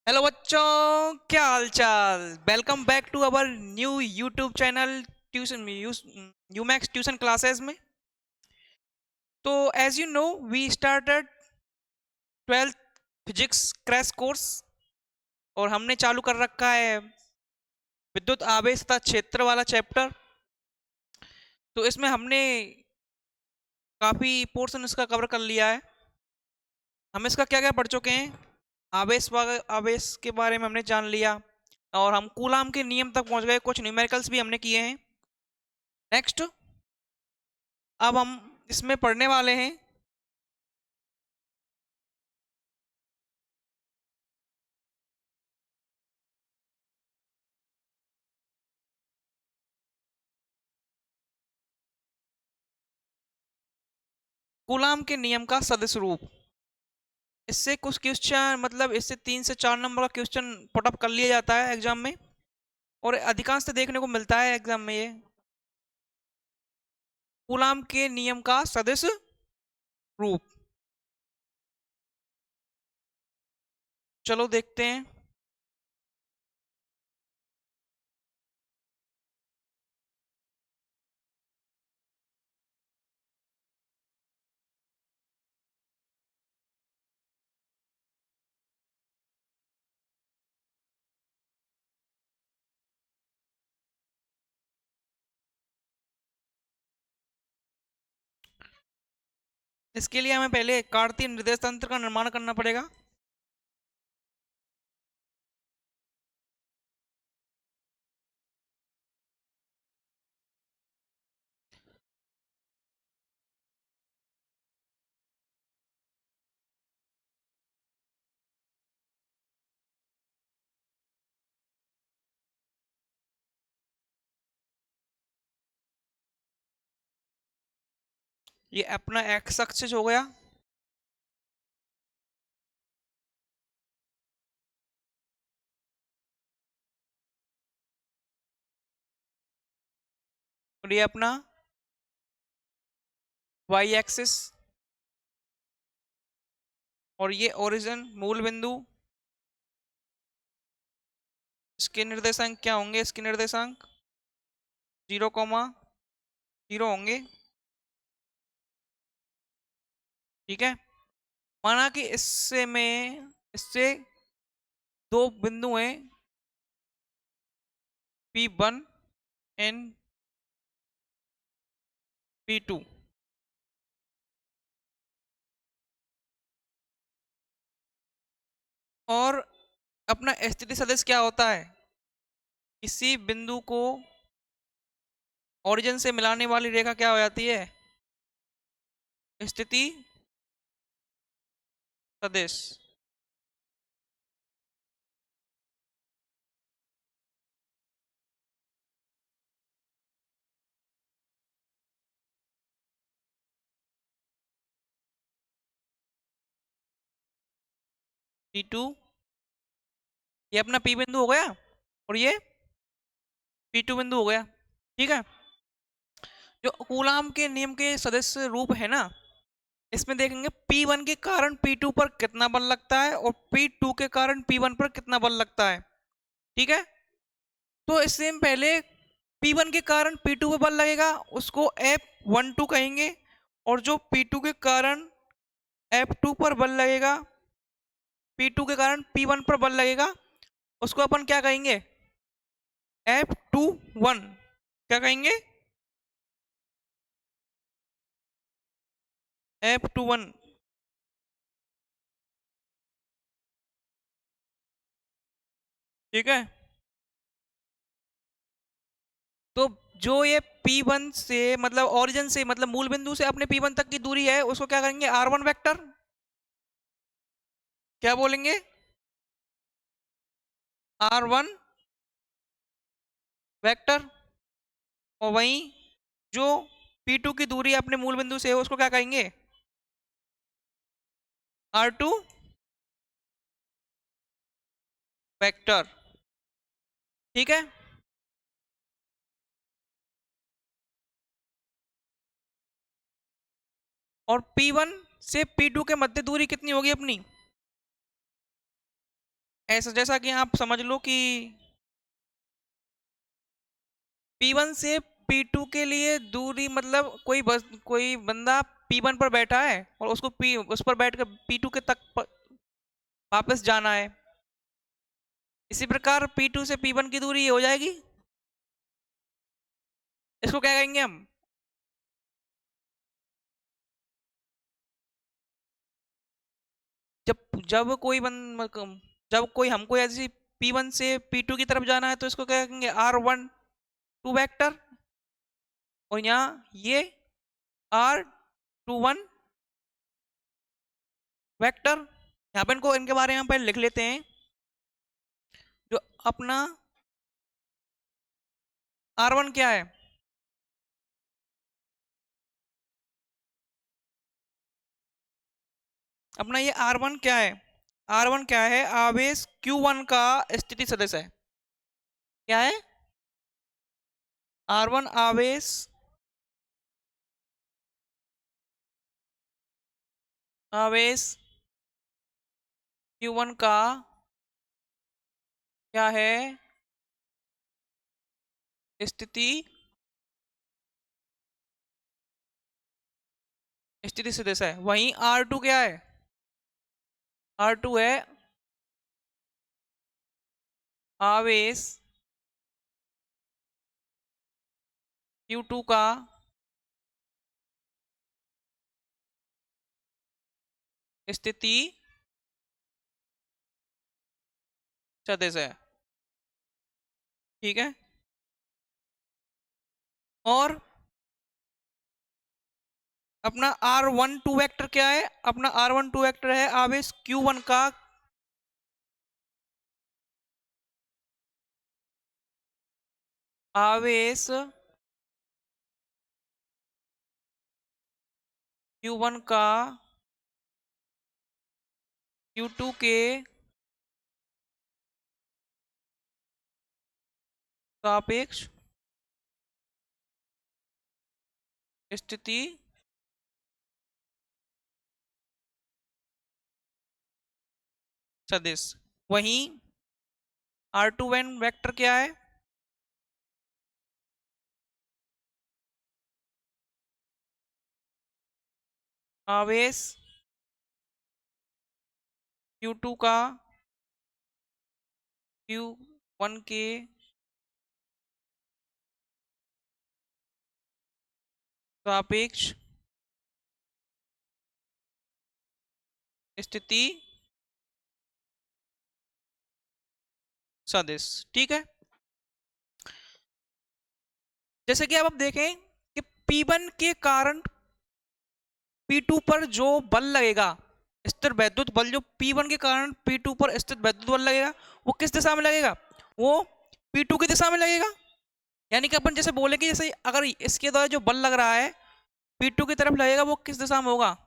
Hello बच्चों, क्या हाल चाल। Welcome back to our new YouTube channel tuition Yumax tuition classes में। तो as you know we started 12th physics crash course और हमने चालू कर रखा है विद्युत आवेश तथा क्षेत्र वाला चैप्टर। तो इसमें हमने काफ़ी पोर्शन इसका कवर कर लिया है। हम इसका क्या क्या पढ़ चुके हैं, आवेश के बारे में हमने जान लिया और हम कूलाम के नियम तक पहुंच गए। कुछ न्यूमेरिकल्स भी हमने किए हैं। नेक्स्ट अब हम इसमें पढ़ने वाले हैं कूलाम के नियम का सदिश रूप। इससे कुछ क्वेश्चन, मतलब इससे 3 से 4 नंबर का क्वेश्चन पुटअप कर लिया जाता है एग्जाम में और अधिकांश से देखने को मिलता है एग्जाम में ये कूलाम के नियम का सदिश रूप। चलो देखते हैं। इसके लिए हमें पहले कार्तीय निर्देश तंत्र का निर्माण करना पड़ेगा। ये अपना एक्स एक्सिस हो गया और ये अपना वाई एक्सिस और ये ओरिजिन मूल बिंदु। इसके निर्देशांक क्या होंगे? इसके निर्देशांक 0,0 होंगे। ठीक है, माना कि इससे दो बिंदु हैं P1 एंड P2। और अपना स्थिति सदिश क्या होता है? किसी बिंदु को ओरिजिन से मिलाने वाली रेखा क्या हो जाती है? स्थिति सदिश। P2 ये अपना P बिंदु हो गया और ये P2 बिंदु हो गया। ठीक है, जो कूलाम के नियम के सदस्य रूप है ना, इसमें देखेंगे P1 के कारण P2 पर कितना बल लगता है और P2 के कारण P1 पर कितना बल लगता है। ठीक है, तो इससे हम पहले P1 के कारण P2 पे बल लगेगा उसको F12 कहेंगे और जो P2 के कारण F2 पर बल लगेगा, P2 के कारण P1 पर बल लगेगा, उसको अपन क्या कहेंगे? F21। क्या कहेंगे? F21। ठीक है, तो जो ये P1 से मतलब ओरिजिन से मतलब मूल बिंदु से अपने P1 तक की दूरी है उसको क्या करेंगे? R1 vector. क्या बोलेंगे? R1 vector. और वहीं जो P2 की दूरी अपने मूल बिंदु से है उसको क्या कहेंगे? R2 vector. ठीक है, और P1 से P2 के मध्य दूरी कितनी होगी अपनी? ऐसा जैसा कि आप समझ लो कि P1 से P2 के लिए दूरी, मतलब कोई बंदा P1 पर बैठा है और उसको उस पर बैठ कर P2 के वापस जाना है। इसी प्रकार P2 से P1 की दूरी ये हो जाएगी। इसको क्या कहेंगे हम? जब जब कोई जब कोई हमको ऐसी P1 से P2 की तरफ जाना है तो इसको क्या कहेंगे? R12 vector. और यहाँ ये R21 वेक्टर। यहाँ पे इनके बारे में हम पहले लिख लेते हैं। जो अपना R1 क्या है? अपना ये R1 क्या है? R1 क्या है? आवेश Q1 का स्थिति सदिश है। क्या है? R1 आवेश Q1 का क्या है? स्थिति सदिश है। वहीं R2 क्या है? R2 है आवेश Q2 का स्थिति सदिश है। ठीक है। और अपना R12 वेक्टर क्या है? अपना R12 वेक्टर है आवेश Q1 का आवेश Q1 का Q2 के सापेक्ष स्थिति सदिश। वहीं R21 वेक्टर क्या है? आवेश Q2 का Q1 के सापेक्ष स्थिति सदिश। ठीक है। जैसे कि अब आप देखें कि P1 के कारण P2 पर जो बल लगेगा, स्थिर वैद्युत बल, जो P1 के कारण P2 पर स्थिर वैद्युत बल लगेगा, वो किस दिशा में लगेगा? वो P2 की दिशा में लगेगा। यानी कि अपन जैसे बोले कि जैसे अगर इसके द्वारा जो बल लग रहा है P2 की तरफ लगेगा, वो किस दिशा में होगा?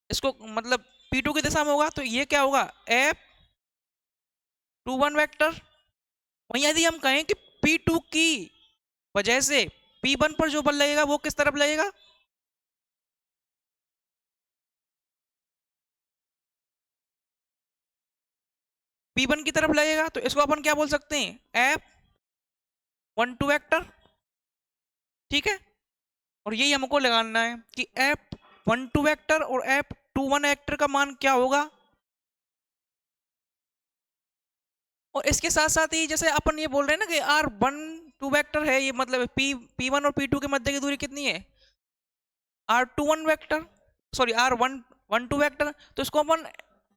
इसको मतलब P2 की दिशा में होगा, तो ये क्या होगा? F21 vector. वहीं यदि हम कहें कि P2 की वजह से P1 पर जो बल लगेगा वो किस तरफ लगेगा? P1 की तरफ लगेगा। तो इसको अपन क्या बोल सकते हैं? F12 vector. ठीक है। और यही हमको लगाना है कि F12 वेक्टर और F21 वेक्टर का मान क्या होगा। और इसके साथ साथ ही जैसे अपन ये बोल रहे हैं ना कि R12 वेक्टर है, ये मतलब P1 और P2 के मध्य की दूरी कितनी है? R21 vector, sorry R12 vector. तो इसको अपन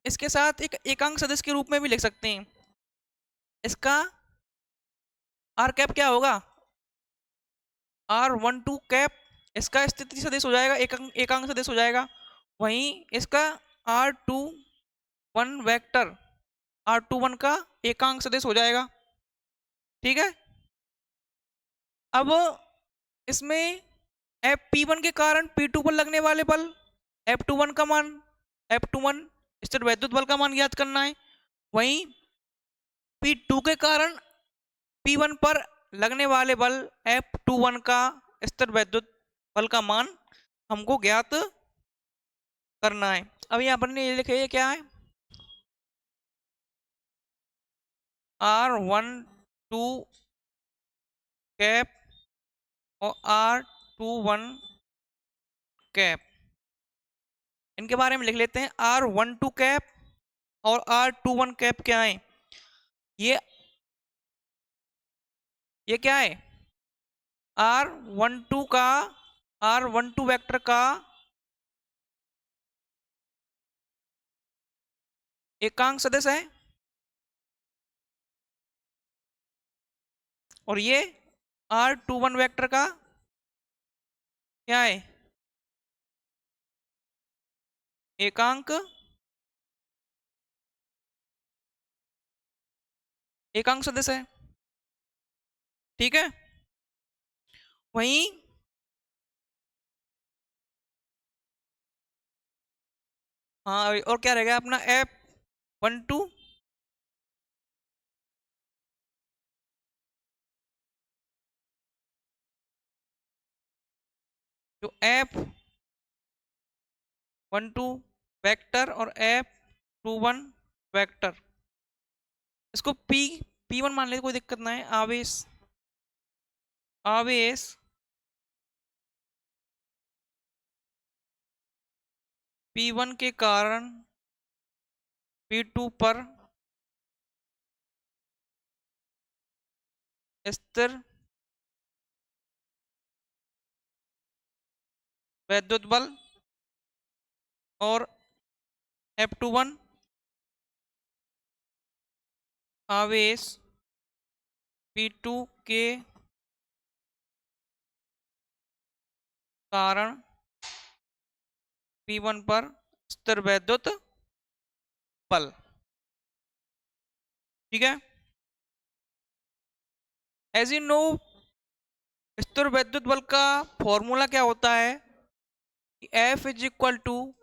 इसके साथ एक एकांक सदिश के रूप में भी लिख सकते हैं। इसका R कैप क्या होगा? R12 cap. इसका स्थिति सदिश हो जाएगा, एकांक सदिश हो जाएगा। वहीं इसका R21 वेक्टर R21 का एकांक सदिश हो जाएगा। ठीक है। अब इसमें P1 के कारण P2 पर लगने वाले बल, F21 का मान, F21 स्थिर वैद्युत बल का मान ज्ञात करना है। वहीं P2 के कारण P1 पर लगने वाले बल F21 का स्थिर वैद्युत बल का मान हमको ज्ञात करना है। अब यहाँ पर ये लिखे, ये क्या है, R12 कैप और R21 कैप। इनके बारे में लिख लेते हैं। R12 कैप और R21 कैप क्या है, ये क्या है, R12 का, R12 वेक्टर का एकांक सदिश है, और ये R21 वेक्टर का क्या है, एकांक सदिश है। ठीक है, वहीं हाँ, और क्या रहेगा अपना F12, जो F12 वेक्टर और F21 वेक्टर, इसको P1 मान लेते, कोई दिक्कत ना है। आवेश आवेश P1 के कारण P2 पर स्थिर वैद्युत बल, और F21 आवेश P2 के कारण P1 पर स्थिर वैद्युत बल। ठीक है, एज यू नो, स्थिर वैद्युत बल का फॉर्मूला क्या होता है, F इज इक्वल टू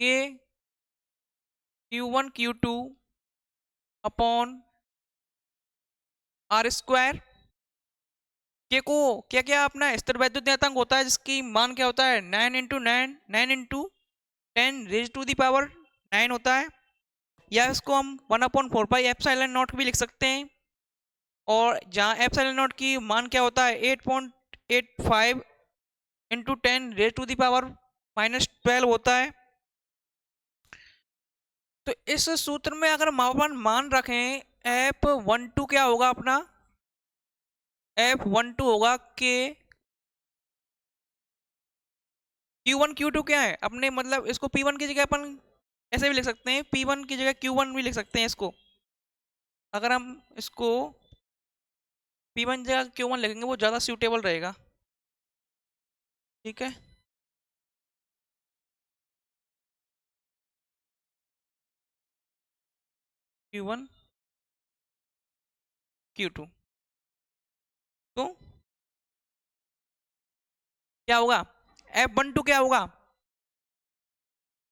के Q1 Q2 upon R square. के को क्या क्या अपना स्थिर वैद्युत नियतांक होता है, जिसकी मान क्या होता है, 9 इंटू 9 होता है, या इसको हम 1/4 पाई भी लिख सकते हैं। और जहाँ एप्सिलॉन नॉट की मान क्या होता है, 8.85 इंटू 10 होता है। तो इस सूत्र में अगर मापन मान रखें, F12 क्या होगा अपना, F12 होगा के Q1 Q2 क्या है अपने, मतलब इसको P1 की जगह अपन ऐसे भी लिख सकते हैं, P1 की जगह Q1 भी लिख सकते हैं इसको। अगर हम इसको P1 जगह Q1 लिखेंगे वो ज़्यादा सूटेबल रहेगा। ठीक है, Q1 Q2, तो क्या होगा, F12 क्या होगा,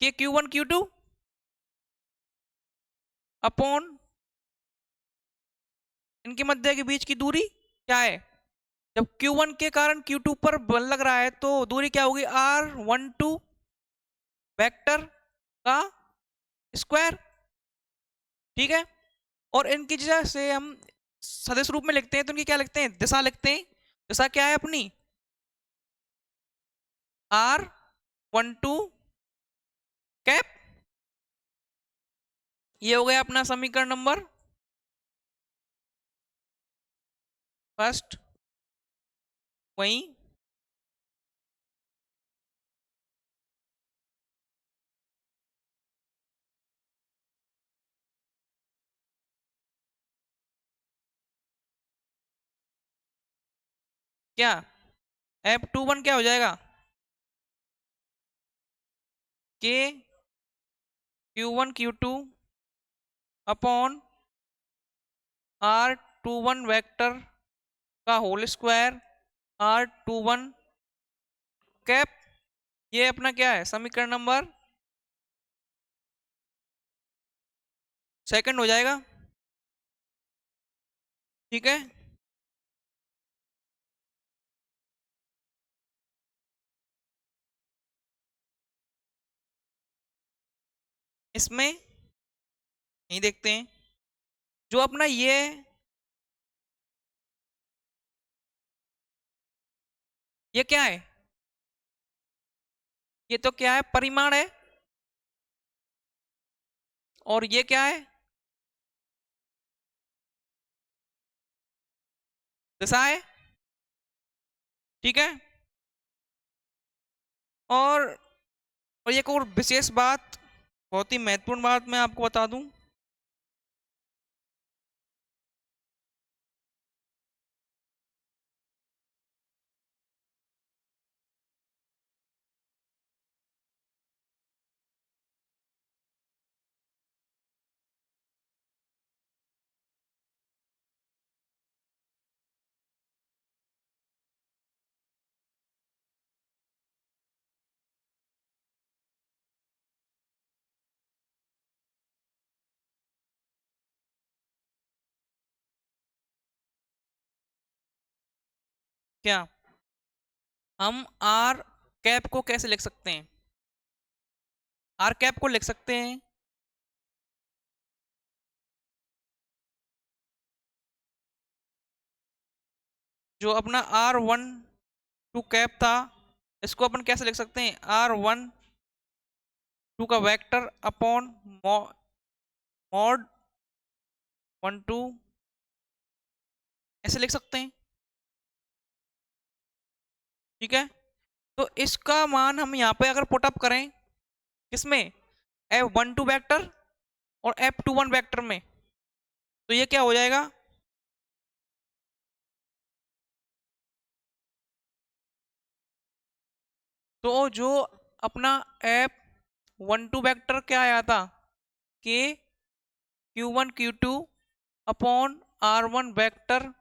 के Q1 Q2 अपॉन इनके मध्य के बीच की दूरी क्या है। जब Q1 के कारण Q2 पर बल लग रहा है तो दूरी क्या होगी, R12 वेक्टर का स्क्वायर। ठीक है, और इनकी जगह से हम सदिश रूप में लिखते हैं, तो इनकी क्या लिखते हैं, दिशा लिखते हैं। दिशा क्या है अपनी, R12 कैप। ये हो गया अपना समीकरण नंबर फर्स्ट। वहीं क्या F21 क्या हो जाएगा, के Q1 Q2 upon R21 vector का होल स्क्वायर, R21 कैप। ये अपना क्या है, समीकरण नंबर सेकंड हो जाएगा। ठीक है, इसमें नहीं देखते हैं। जो अपना ये क्या है? ये तो क्या है, परिमाण है। और ये क्या है? दिशा है। ठीक है। और और एक और विशेष बात, बहुत ही महत्वपूर्ण बात मैं आपको बता दूं। क्या हम आर कैप को कैसे लिख सकते हैं? आर कैप को लिख सकते हैं, जो अपना R12 कैप था, इसको अपन कैसे लिख सकते हैं? R12 का वेक्टर अपॉन मॉड 12, ऐसे लिख सकते हैं। ठीक है। तो इसका मान हम यहाँ पे अगर पुटअप करें, किसमें? F12 वेक्टर और F21 वेक्टर में, तो ये क्या हो जाएगा? तो जो अपना F12 वेक्टर क्या आया था? K Q1 Q2 upon R1 vector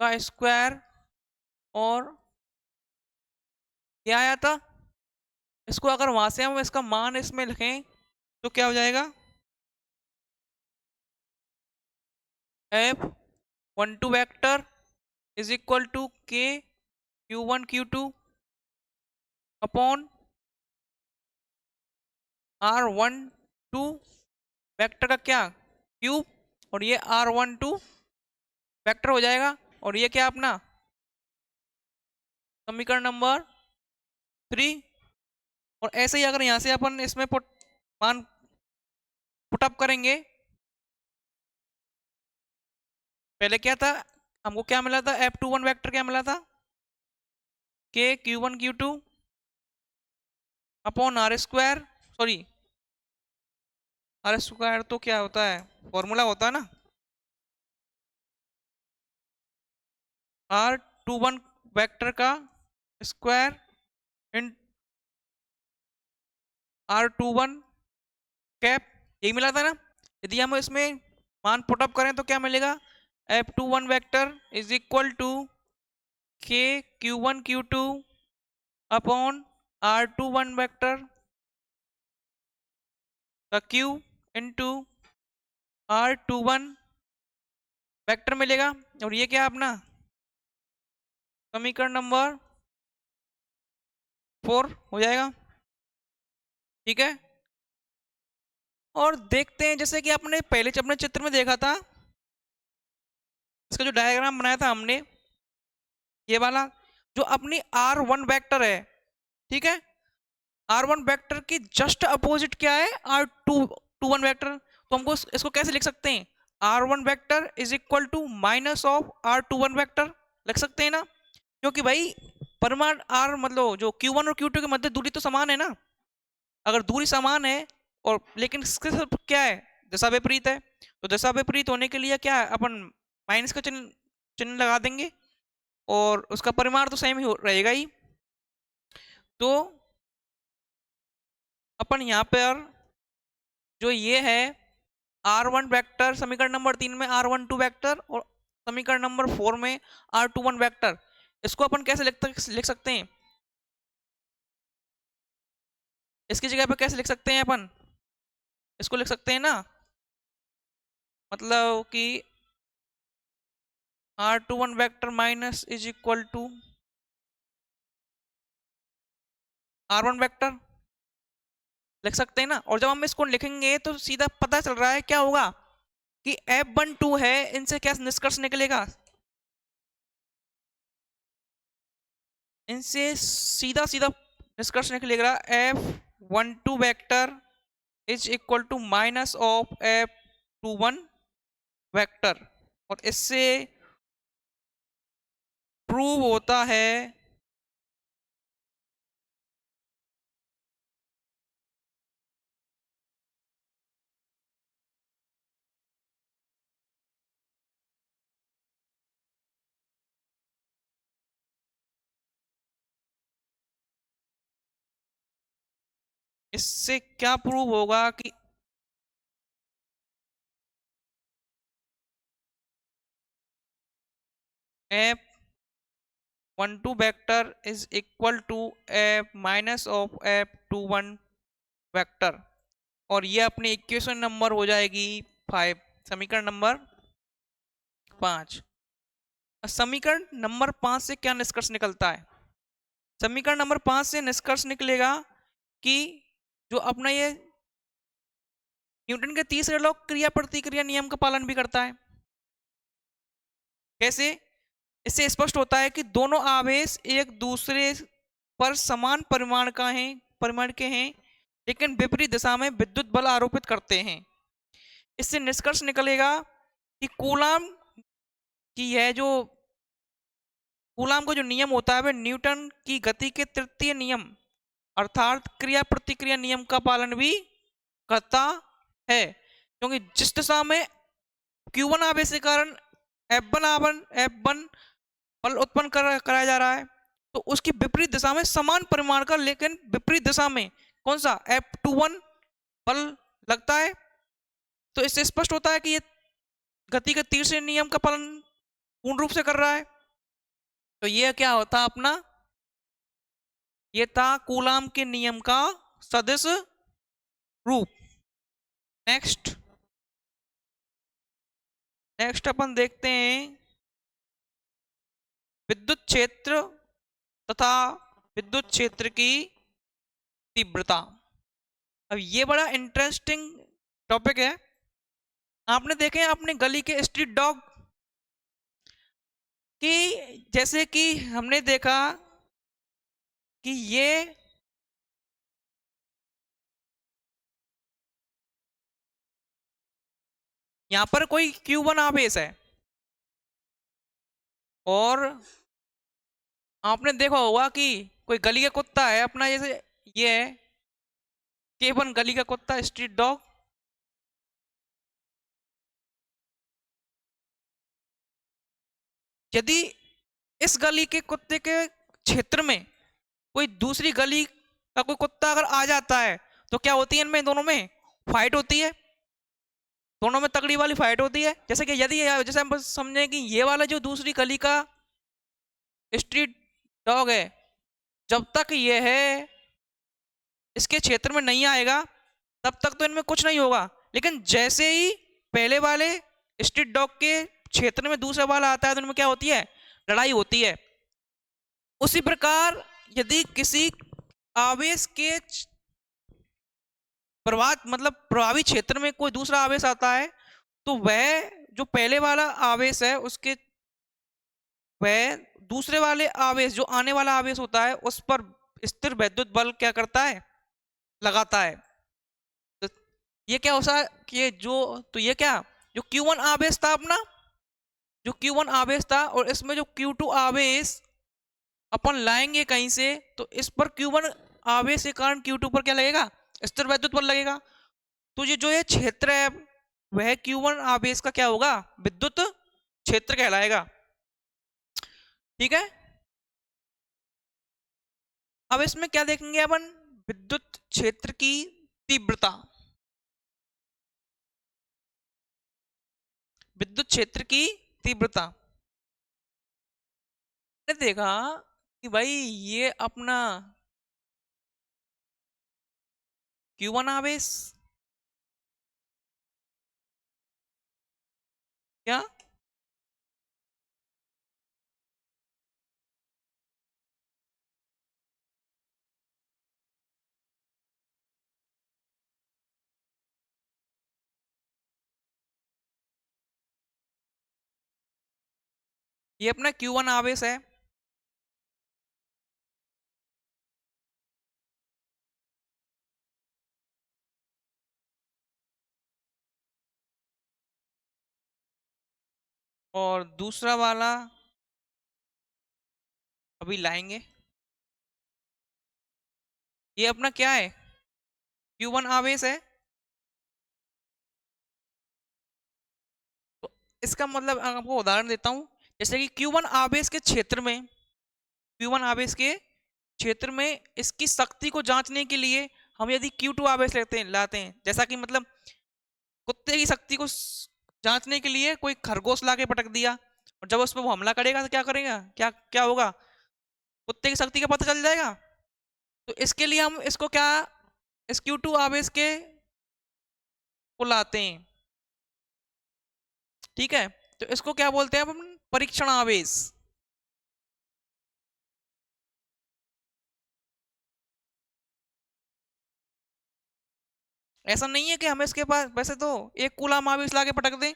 का स्क्वायर। और क्या आया था? इसको अगर वहां से हम इसका मान इसमें लिखें तो क्या हो जाएगा? F12 vector is equal to के Q1 Q2 upon R12 vector का क्या, क्यूब। और ये R12 वेक्टर हो जाएगा। और ये क्या अपना समीकरण नंबर 3। और ऐसे ही अगर यहां से अपन इसमें मान पुटअप करेंगे, पहले क्या था, हमको क्या मिला था? F21 वेक्टर क्या मिला था? K Q1 Q2 upon r square, sorry, r square तो क्या होता है, फॉर्मूला होता है ना, R21 वेक्टर का स्क्वायर इन R21 कैप, यही मिला था ना। यदि हम इसमें मान पुटअप करें तो क्या मिलेगा? F21 vector is equal to के Q1 Q2 upon R21 vector का Q इंटू R21 वेक्टर मिलेगा। और ये क्या अपना समीकरण नंबर 4 हो जाएगा। ठीक है। और देखते हैं, जैसे कि आपने पहले अपने चित्र में देखा था, इसका जो डायग्राम बनाया था हमने, ये वाला जो अपनी R1 वेक्टर है, ठीक है, R1 वेक्टर की जस्ट अपोजिट क्या है? R21 vector. तो हमको इसको कैसे लिख सकते हैं? R1 vector is equal to minus of R21 vector लिख सकते हैं ना, क्योंकि भाई परिमाण R, मतलब जो Q1 और Q2 के मध्य दूरी तो समान है ना। अगर दूरी समान है और लेकिन इसके साथ क्या है, दिशा विपरीत है, तो दिशा विपरीत होने के लिए क्या है, अपन माइनस का चिन्ह चिन्ह लगा देंगे और उसका परिमाण तो सेम ही रहेगा ही। तो अपन यहाँ पर जो ये है R1 वेक्टर, समीकरण नंबर 3 में R12 वेक्टर और समीकरण नंबर 4 में R21 वेक्टर, इसको अपन कैसे लिख सकते हैं? इसकी जगह पे कैसे लिख सकते हैं अपन? इसको लिख सकते हैं ना, मतलब कि R21 vector minus is equal to R1 vector. लिख सकते हैं ना। और जब हम इसको लिखेंगे तो सीधा पता चल रहा है क्या होगा कि F12 है, इनसे क्या निष्कर्ष निकलेगा, इनसे सीधा सीधा निष्कर्ष निकलेगा F12 vector is equal to minus of F21 vector. और इससे प्रूव होता है इससे क्या प्रूव होगा कि F12 vector is equal to F minus of F21 vector. और ये अपनी इक्वेशन नंबर हो जाएगी 5, समीकरण नंबर 5। समीकरण नंबर 5 से क्या निष्कर्ष निकलता है? समीकरण नंबर 5 से निष्कर्ष निकलेगा कि जो अपना ये न्यूटन के तीसरे लॉ क्रिया प्रतिक्रिया नियम का पालन भी करता है। कैसे? इससे स्पष्ट होता है कि दोनों आवेश एक दूसरे पर समान परिमाण के हैं, लेकिन विपरीत दिशा में विद्युत बल आरोपित करते हैं। इससे निष्कर्ष निकलेगा कि कूलाम की यह जो कूलाम का जो नियम होता है वह न्यूटन की गति के तृतीय नियम अर्थात क्रिया प्रतिक्रिया नियम का पालन भी करता है, क्योंकि जिस दिशा में Q1 आवेश के कारण F1 बल उत्पन्न कराया जा रहा है, तो उसकी विपरीत दिशा में समान परिमाण का लेकिन विपरीत दिशा में कौन सा F21 बल लगता है। तो इससे स्पष्ट होता है कि ये गति के तीसरे नियम का पालन पूर्ण रूप से कर रहा है। तो ये क्या होता अपना, ये था कूलाम के नियम का सदिश रूप। नेक्स्ट अपन देखते हैं विद्युत क्षेत्र तथा विद्युत क्षेत्र की तीव्रता। अब ये बड़ा इंटरेस्टिंग टॉपिक है। आपने देखे अपने गली के स्ट्रीट डॉग कि जैसे कि हमने देखा कि ये यहां पर कोई Q1 आवेश है और आपने देखा होगा कि कोई गली का कुत्ता है अपना, जैसे ये है K1 गली का कुत्ता स्ट्रीट डॉग। यदि इस गली के कुत्ते के क्षेत्र में कोई दूसरी गली का कोई कुत्ता अगर आ जाता है तो क्या होती है, इनमें दोनों में फाइट होती है, दोनों में तगड़ी वाली फाइट होती है। जैसे कि यदि जैसे हम समझें कि ये वाला जो दूसरी गली का स्ट्रीट डॉग है, जब तक ये है इसके क्षेत्र में नहीं आएगा तब तक तो इनमें कुछ नहीं होगा, लेकिन जैसे ही पहले वाले स्ट्रीट डॉग के क्षेत्र में दूसरा वाला आता है तो इनमें क्या होती है, लड़ाई होती है। उसी प्रकार यदि किसी आवेश के प्रभावी क्षेत्र में कोई दूसरा आवेश आता है तो वह जो पहले वाला आवेश है उसके वह दूसरे वाले आवेश जो आने वाला आवेश होता है उस पर स्थिर वैद्युत बल क्या करता है, लगाता है। तो ये क्या होता है कि ये क्या जो Q1 आवेश था अपना, जो Q1 आवेश था और इसमें जो Q2 आवेश अपन लाएंगे कहीं से, तो इस पर Q1 आवेश के कारण Q2 पर क्या लगेगा, स्थिर वैद्युत बल लगेगा। तो ये जो ये क्षेत्र है वह Q1 आवेश का क्या होगा, विद्युत क्षेत्र कहलाएगा। ठीक है, अब इसमें क्या देखेंगे अपन, विद्युत क्षेत्र की तीव्रता। विद्युत क्षेत्र की तीव्रता ने देखा कि भाई ये अपना Q1 आवेश क्या ये अपना Q1 आवेश है, और दूसरा वाला अभी लाएंगे। ये अपना क्या है, Q1 आवेश है। तो इसका मतलब आपको उदाहरण देता हूं, जैसे कि Q1 आवेश के क्षेत्र में, Q1 आवेश के क्षेत्र में इसकी शक्ति को जांचने के लिए हम यदि Q2 आवेश लेते हैं, लाते हैं, जैसा कि मतलब कुत्ते की शक्ति को जांचने के लिए कोई खरगोश लाके पटक दिया, और जब उस पर वो हमला करेगा तो क्या करेगा, क्या क्या होगा, कुत्ते की शक्ति का पता चल जाएगा। तो इसके लिए हम इसको क्या, इस Q2 आवेश के को लाते हैं, ठीक है। तो इसको क्या बोलते हैं अपन, परीक्षण आवेश। ऐसा नहीं है कि हमें इसके पास वैसे तो एक कूलम आवेश लाके पटक दें,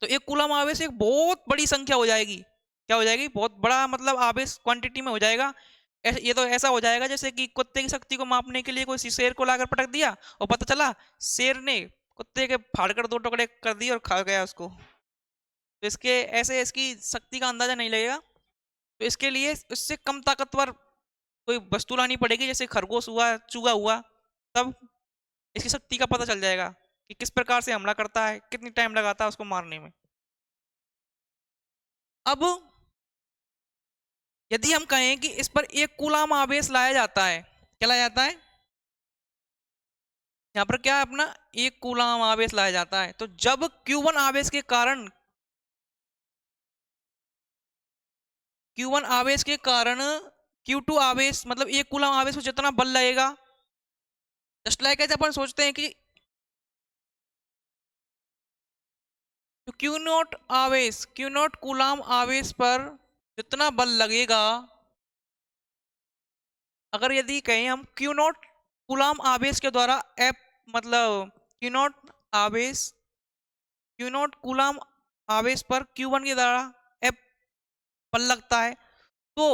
तो एक कूलम आवेश एक बहुत बड़ी संख्या हो जाएगी, क्या हो जाएगी, बहुत बड़ा मतलब आवेश क्वांटिटी में हो जाएगा। ये तो ऐसा हो जाएगा जैसे कि कुत्ते की शक्ति को मापने के लिए कोई शेर को लाकर पटक दिया, और पता चला शेर ने कुत्ते के फाड़कर दो टुकड़े कर दिए और खा गया उसको। तो इसके ऐसे इसकी शक्ति का अंदाजा नहीं लगेगा। तो इसके लिए इससे कम ताकतवर कोई वस्तु लानी पड़ेगी, जैसे खरगोश हुआ, चूहा हुआ, तब इसकी शक्ति का पता चल जाएगा कि किस प्रकार से हमला करता है, कितनी टाइम लगाता है उसको मारने में। अब यदि हम कहें कि इस पर एक कूलाम आवेश लाया जाता है, क्या लाया जाता है, यहाँ पर क्या है अपना, एक कूलाम आवेश लाया जाता है, तो जब Q1 आवेश के कारण, Q1 आवेश के कारण Q2 आवेश मतलब एक कूलाम आवेश को जितना बल लगेगा, जस्ट लाइक ऐसे अपन सोचते हैं कि तो Q0 आवेश, Q0 कूलाम आवेश पर जितना बल लगेगा, अगर यदि कहें हम Q0 कूलाम आवेश के द्वारा F मतलब Q0 आवेश, Q0 कूलाम आवेश पर Q1 के द्वारा F बल लगता है, तो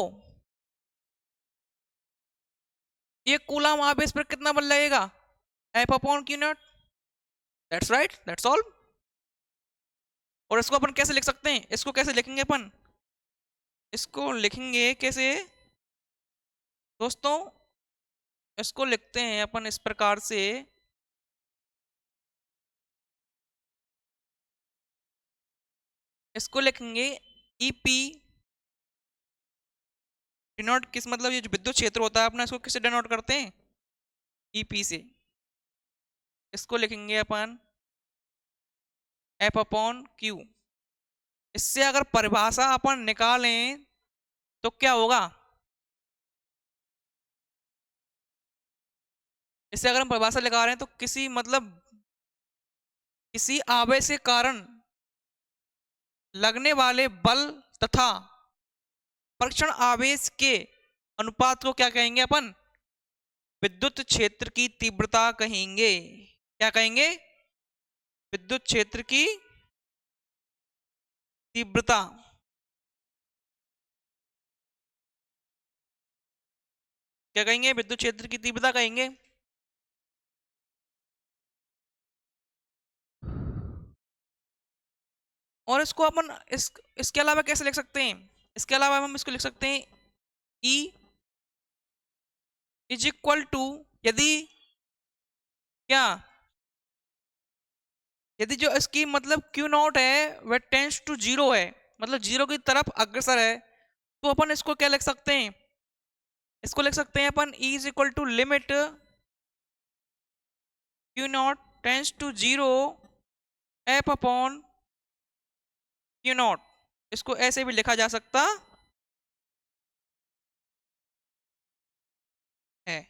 एक कूलाम आवेश पर कितना बल लगेगा, F upon Q0। That's right, that's all. और इसको अपन कैसे लिख सकते हैं, इसको कैसे लिखेंगे अपन, इसको लिखेंगे कैसे दोस्तों, इसको लिखते हैं अपन इस प्रकार से, इसको लिखेंगे ईपी डिनोट किस मतलब ये जो विद्युत क्षेत्र होता है अपना, इसको किससे डिनोट करते हैं, ईपी से। इसको लिखेंगे अपन एफ अपॉन क्यू। इससे अगर परिभाषा अपन निकालें तो क्या होगा, इससे अगर हम परिभाषा लगा रहे हैं तो किसी मतलब किसी आवेश के कारण लगने वाले बल तथा परीक्षण आवेश के अनुपात को क्या कहेंगे अपन, विद्युत क्षेत्र की तीव्रता कहेंगे। क्या कहेंगे, विद्युत क्षेत्र की तीव्रता। क्या कहेंगे, विद्युत क्षेत्र की तीव्रता कहेंगे। और इसको अपन इसके अलावा कैसे लिख सकते हैं, इसके अलावा हम इसको लिख सकते हैं E इज इक्वल टू, यदि क्या, यदि जो इसकी मतलब Q0 है वह टेंस टू जीरो है, मतलब जीरो की तरफ अग्रसर है, तो अपन इसको क्या लिख सकते हैं, इसको लिख सकते हैं अपन E is equal to limit Q0 tends to zero F upon Q0। इसको ऐसे भी लिखा जा सकता है,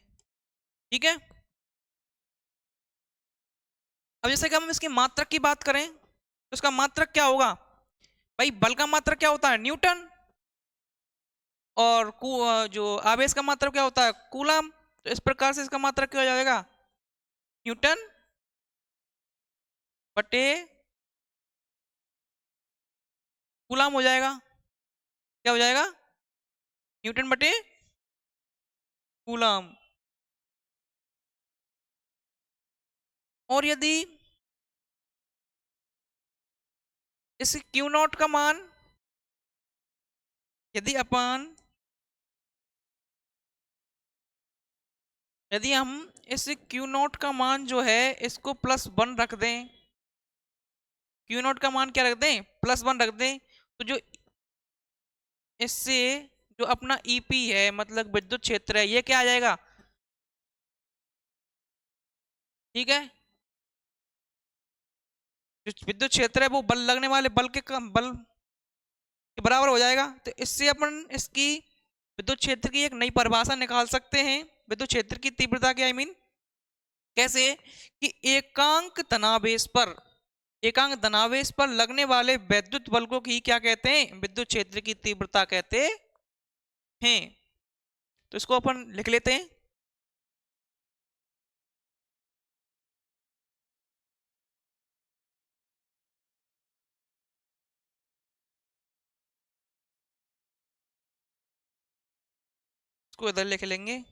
ठीक है। अब जैसे कि हम इसकी मात्रक की बात करें तो इसका मात्रक क्या होगा, भाई बल का मात्रक क्या होता है, न्यूटन, और जो आवेश का मात्रक क्या होता है, कूलम। तो इस प्रकार से इसका मात्रक क्या हो जाएगा, न्यूटन बटे कूलाम हो जाएगा। क्या हो जाएगा? न्यूटन बटे कूलाम। और यदि इस क्यू नॉट का मान, यदि अपन यदि हम इस क्यू नॉट का मान जो है इसको +1 रख दें, क्यू नॉट का मान क्या रख दें? +1 रख दें, तो जो इससे जो अपना ईपी है मतलब विद्युत क्षेत्र है, ये क्या आ जाएगा? ठीक है, जो विद्युत क्षेत्र है वो बल लगने वाले बल के बल के बराबर हो जाएगा। तो इससे अपन इसकी विद्युत क्षेत्र की एक नई परिभाषा निकाल सकते हैं। विद्युत क्षेत्र की तीव्रता के कैसे कि एकांक धनावेश पर लगने वाले विद्युत बल को ही क्या कहते हैं? विद्युत क्षेत्र की तीव्रता कहते हैं। तो इसको अपन लिख लेते हैं। इसको इधर लिख लेंगे।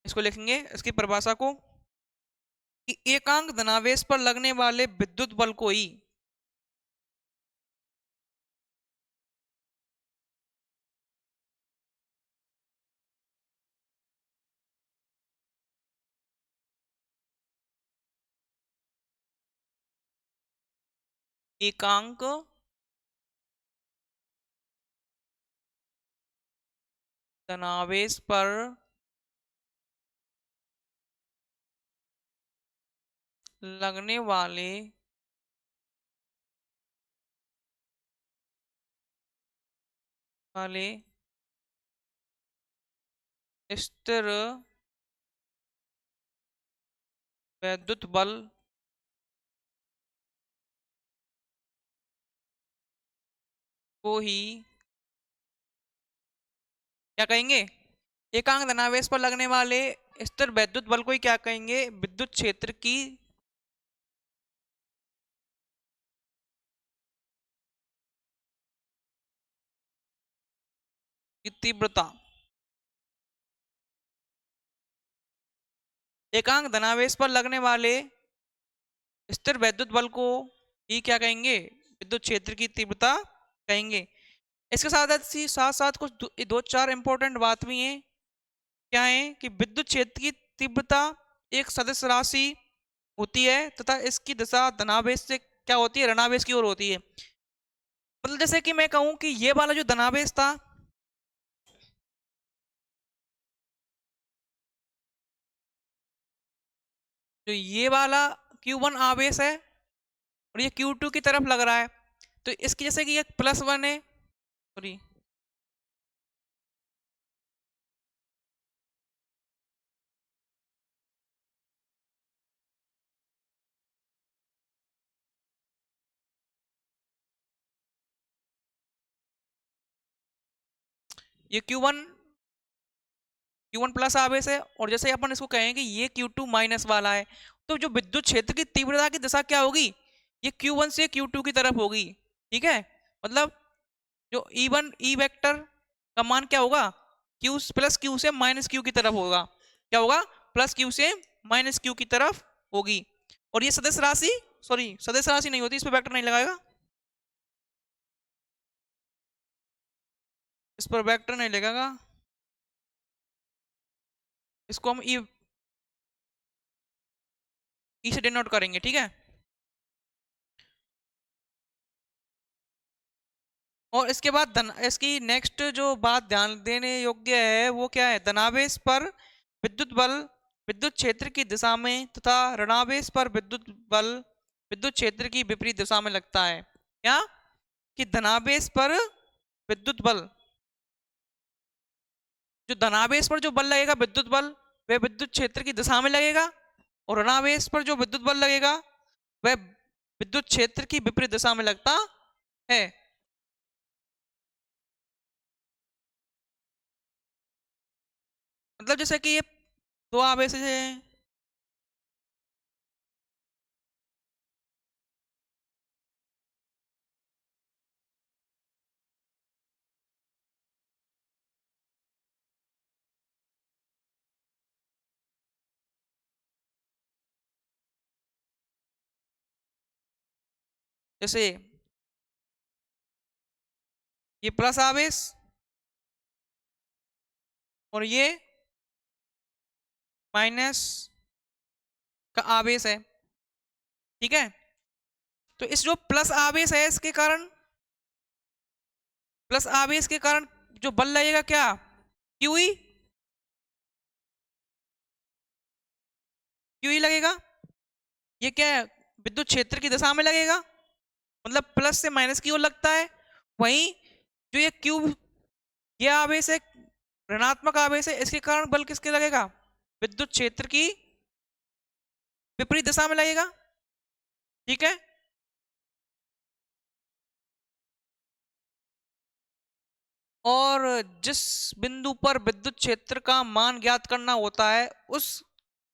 इसको लिखेंगे इसकी परिभाषा को कि एकांक धनावेश पर लगने वाले विद्युत बल को ही एकांक धनावेश पर लगने वाले स्थिर विद्युत बल को ही क्या कहेंगे? एकांक धनावेश पर लगने वाले स्थिर विद्युत बल को ही क्या कहेंगे? विद्युत क्षेत्र की तीव्रता। एकांक धनावेश पर लगने वाले स्थिर वैद्युत बल को ही क्या कहेंगे? विद्युत क्षेत्र की तीव्रता कहेंगे। इसके साथ साथ कुछ दो चार इंपॉर्टेंट बात भी हैं। क्या है कि विद्युत क्षेत्र की तीव्रता एक सदिश राशि होती है तथा इसकी दिशा धनावेश से क्या होती है? ऋणावेश की ओर होती है। मतलब जैसे कि मैं कहूं कि ये वाला जो धनावेश था, जो ये वाला Q1 आवेश है और ये Q2 की तरफ लग रहा है, तो इसकी जैसे कि ये +1 है, सॉरी ये Q1 प्लस आवेश है, और जैसे अपन इसको कहें कि ये Q2 माइनस वाला है, तो जो विद्युत क्षेत्र की तीव्रता की दिशा क्या होगी? ये Q1 से Q2 की तरफ होगी। ठीक है, मतलब जो E1 E वेक्टर का मान क्या होगा? Q प्लस Q से माइनस Q की तरफ होगा। क्या होगा? प्लस Q से माइनस Q की तरफ होगी। और ये सदिश राशि, सॉरी सदिश राशि नहीं होती, इस पर वेक्टर नहीं लगाएगा, इस पर वेक्टर नहीं लगेगा, इसको हम ई से डिनोट करेंगे। ठीक है, और इसके बाद इसकी नेक्स्ट जो बात ध्यान देने योग्य है वो क्या है? धनावेश पर विद्युत बल विद्युत क्षेत्र की दिशा में तथा ऋणावेश पर विद्युत बल विद्युत क्षेत्र की विपरीत दिशा में लगता है। क्या? कि धनावेश पर विद्युत बल, जो धनावेश पर जो बल लगेगा विद्युत बल, वह विद्युत क्षेत्र की दिशा में लगेगा, और ऋणावेश पर जो विद्युत बल लगेगा वह विद्युत क्षेत्र की विपरीत दिशा में लगता है। मतलब जैसे कि ये दो आवेश है, जैसे ये प्लस आवेश और ये माइनस का आवेश है, ठीक है। तो इस जो प्लस आवेश है इसके कारण, प्लस आवेश के कारण जो बल लगेगा क्या, क्यू ई, क्यू ई लगेगा। ये क्या है, विद्युत क्षेत्र की दिशा में लगेगा, मतलब प्लस से माइनस की ओर लगता है। वहीं जो ये क्यू, ये आवेश है, ऋणात्मक आवेश है, इसके कारण बल किसके लगेगा, विद्युत क्षेत्र की विपरीत दिशा में लगेगा, ठीक है। और जिस बिंदु पर विद्युत क्षेत्र का मान ज्ञात करना होता है उस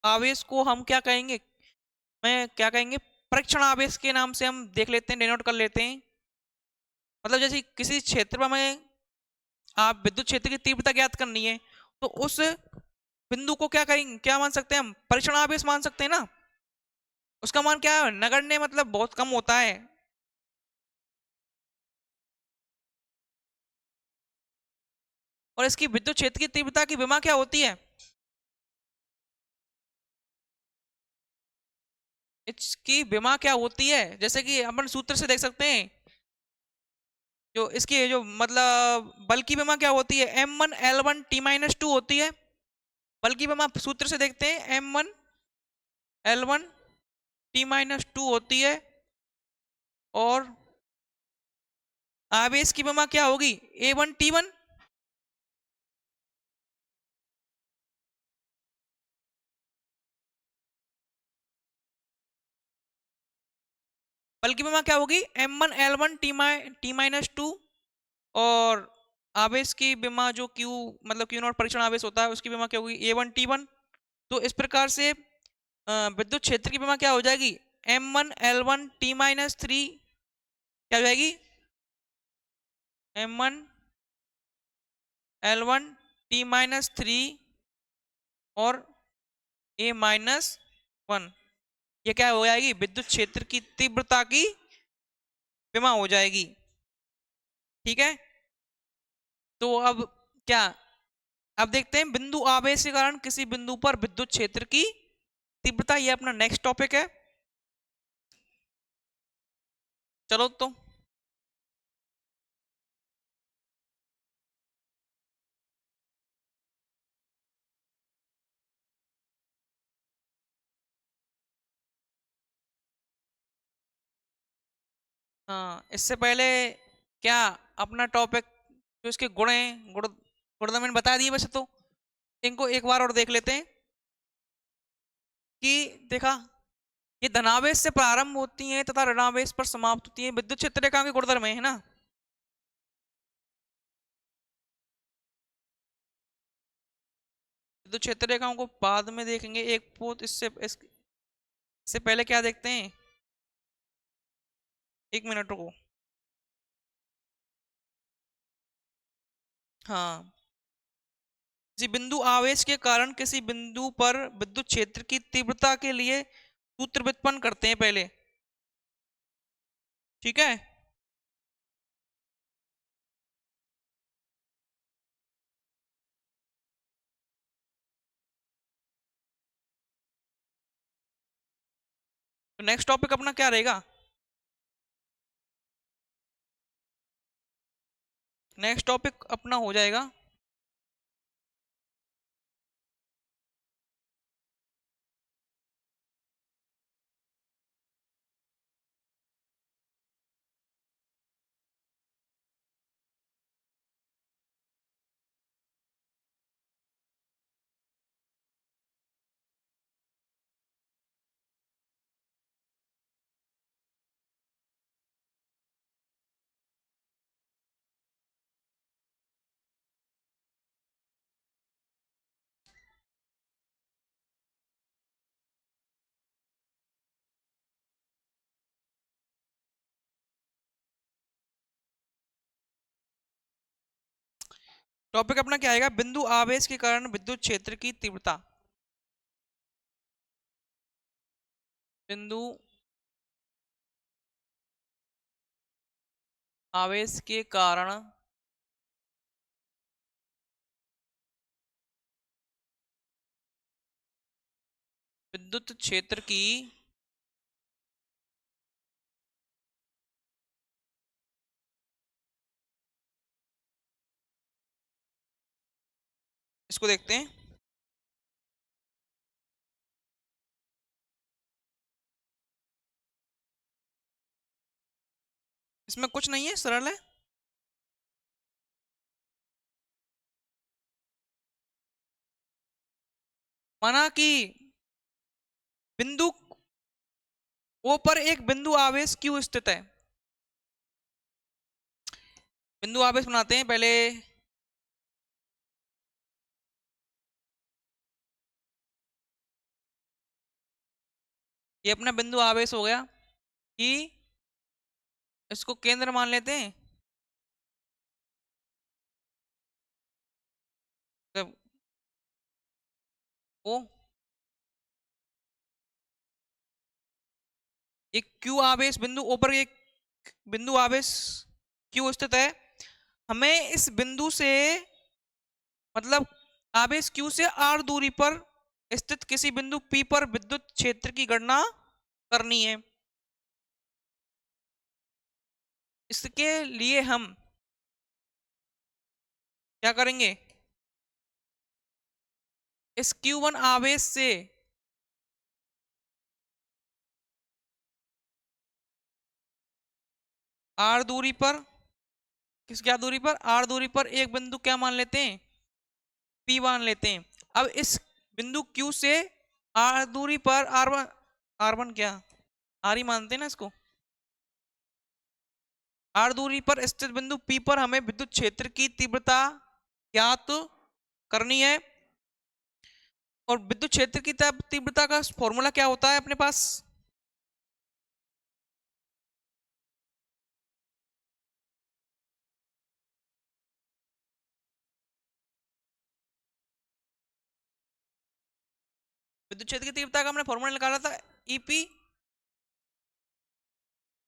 आवेश को हम क्या कहेंगे, मैं क्या कहेंगे, परीक्षण आवेश के नाम से हम देख लेते हैं, डिनोट कर लेते हैं। मतलब जैसे किसी क्षेत्र में हमें आप विद्युत क्षेत्र की तीव्रता ज्ञात करनी है, तो उस बिंदु को क्या करेंगे, क्या मान सकते हैं हम, परीक्षण आवेश मान सकते हैं ना। उसका मान क्या है, नगण्य, मतलब बहुत कम होता है। और इसकी विद्युत क्षेत्र की तीव्रता की विमा क्या होती है, इसकी विमा क्या होती है, जैसे कि अपन सूत्र से देख सकते हैं। जो इसकी जो मतलब बल की विमा क्या होती है, m1 L1 T-2 होती है। बल की विमा सूत्र से देखते हैं, m1 L1 T-2 होती है। और आवेश की विमा क्या होगी, A1 T1। बल की विमा क्या होगी, m1 L1 T-2। और आवेश की विमा जो Q, मतलब Q नॉट परीक्षण आवेश होता है, उसकी विमा क्या होगी, A1 T1। तो इस प्रकार से विद्युत क्षेत्र की विमा क्या हो जाएगी, m1 L1 T-3 क्या हो जाएगी, m1 L1 T-3 और A-1। ये क्या हो जाएगी, विद्युत क्षेत्र की तीव्रता की विमा हो जाएगी, ठीक है। तो अब क्या, अब देखते हैं बिंदु आवेश के कारण किसी बिंदु पर विद्युत क्षेत्र की तीव्रता, ये अपना नेक्स्ट टॉपिक है। चलो तो हाँ, इससे पहले क्या अपना टॉपिक जो इसके गुण हैं, गुण तो मैंने बता दिए वैसे, तो इनको एक बार और देख लेते हैं। कि देखा, ये धनावेश से प्रारंभ होती हैं तथा ऋणावेश पर समाप्त होती हैं, विद्युत क्षेत्र रेखाओं के गुणधर्म है ना। विद्युत क्षेत्र रेखाओं को बाद में देखेंगे, एक पोत इससे पहले क्या देखते हैं, एक मिनट रुको। हाँ, किसी बिंदु आवेश के कारण किसी बिंदु पर विद्युत क्षेत्र की तीव्रता के लिए सूत्र व्युत्पन्न करते हैं पहले, ठीक है। तो नेक्स्ट टॉपिक अपना क्या रहेगा, नेक्स्ट टॉपिक अपना हो जाएगा टॉपिक अपना क्या आएगा, बिंदु आवेश के कारण विद्युत क्षेत्र की तीव्रता। बिंदु आवेश के कारण विद्युत क्षेत्र की इसको देखते हैं। इसमें कुछ नहीं है, सरल है। माना कि बिंदु ओ पर एक बिंदु आवेश क्यू स्थित है। बिंदु आवेश बनाते हैं पहले। ये अपना बिंदु आवेश हो गया कि इसको केंद्र मान लेते हैं। जब ओ एक क्यू आवेश बिंदु ओ पर एक बिंदु आवेश क्यू स्थित है। हमें इस बिंदु से मतलब आवेश क्यू से आर दूरी पर स्थित किसी बिंदु पी पर विद्युत क्षेत्र की गणना करनी है। इसके लिए हम क्या करेंगे, इस Q1 आवेश से R दूरी पर, किस क्या दूरी पर, R दूरी पर एक बिंदु क्या मान लेते हैं, P मान लेते हैं। अब इस बिंदु Q से R दूरी पर R1 क्या, R ही मानते हैं ना इसको। R दूरी पर स्थित बिंदु P पर हमें विद्युत क्षेत्र की तीव्रता ज्ञात करनी है। और विद्युत क्षेत्र की तीव्रता का फॉर्मूला क्या होता है अपने पास, विद्युत क्षेत्र की तीव्रता का हमने फॉर्मूला निकाला था, E P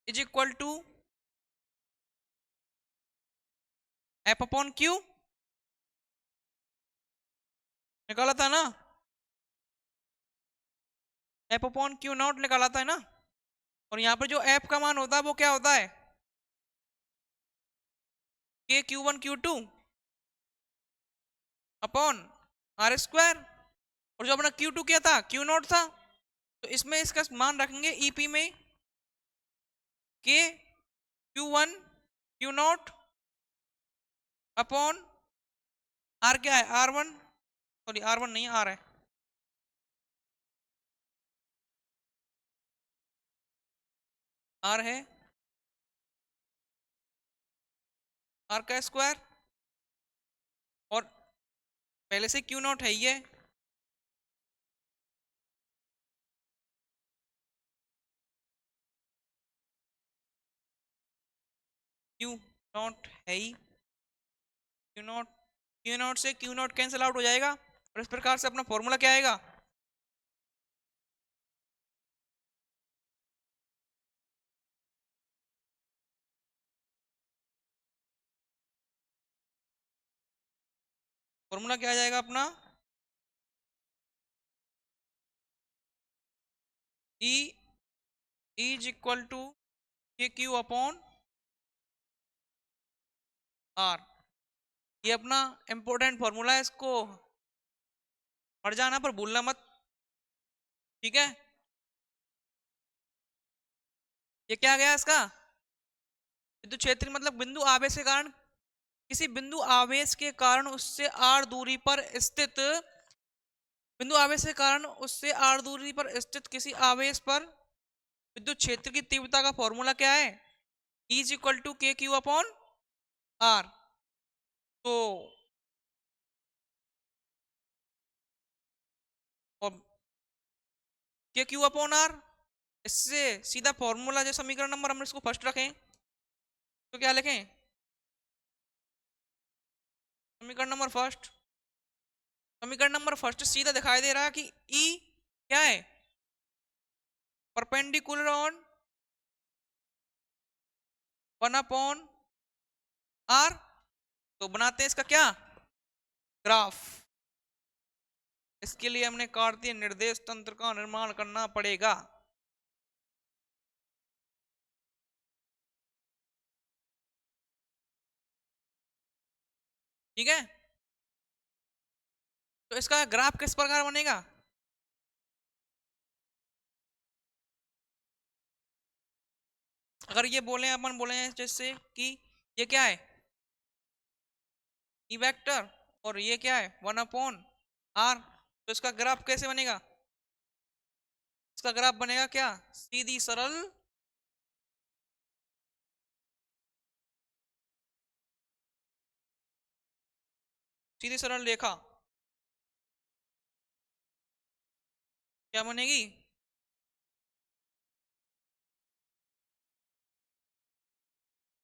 is equal to F upon Q, निकाला था ना, एफ अपॉन क्यू नॉट निकाला था ना। और यहाँ पर जो एफ का मान होता है वो क्या होता है, के Q1 Q2 upon r square. और जो अपना Q2 क्या था, क्यू नॉट था। तो इसमें इसका मान रखेंगे ईपी में के Q1 Q0 अपॉन आर क्या है, R1, सॉरी R1 नहीं आर है, आर है, आर का स्क्वायर। और पहले से Q0 है ये, Q0 है ही, Q0 से Q0 कैंसिल आउट हो जाएगा। और इस प्रकार से अपना फॉर्मूला क्या आएगा, फॉर्मूला क्या आ जाएगा अपना, E इज इक्वल टू के क्यू अपॉन आर। ये अपना इंपॉर्टेंट फॉर्मूला है, इसको पढ़ जाना पर भूलना मत, ठीक है। ये क्या गया इसका, विद्युत क्षेत्र मतलब बिंदु आवेश के कारण, किसी बिंदु आवेश के कारण उससे आर दूरी पर स्थित, बिंदु आवेश के कारण उससे आर दूरी पर स्थित किसी आवेश पर विद्युत क्षेत्र की तीव्रता का फॉर्मूला क्या है, E इज इक्वल टू के क्यू अपॉन आर। तो के क्यू अपॉन आर, इससे सीधा फॉर्मूला जो समीकरण नंबर हम इसको 1 रखें तो क्या लिखें, समीकरण नंबर फर्स्ट, समीकरण नंबर फर्स्ट सीधा दिखाई दे रहा है कि ई क्या है, परपेंडिकुलर ऑन 1/r। तो बनाते हैं इसका क्या, ग्राफ। इसके लिए हमने कार्तीय निर्देश तंत्र का निर्माण करना पड़ेगा। ठीक है, तो इसका ग्राफ किस प्रकार बनेगा, अगर ये बोले अपन बोले जैसे कि ये क्या है, ई वेक्टर, और ये क्या है 1/r, तो इसका ग्राफ कैसे बनेगा, इसका ग्राफ बनेगा क्या, सीधी सरल सीधी सरल रेखा क्या बनेगी,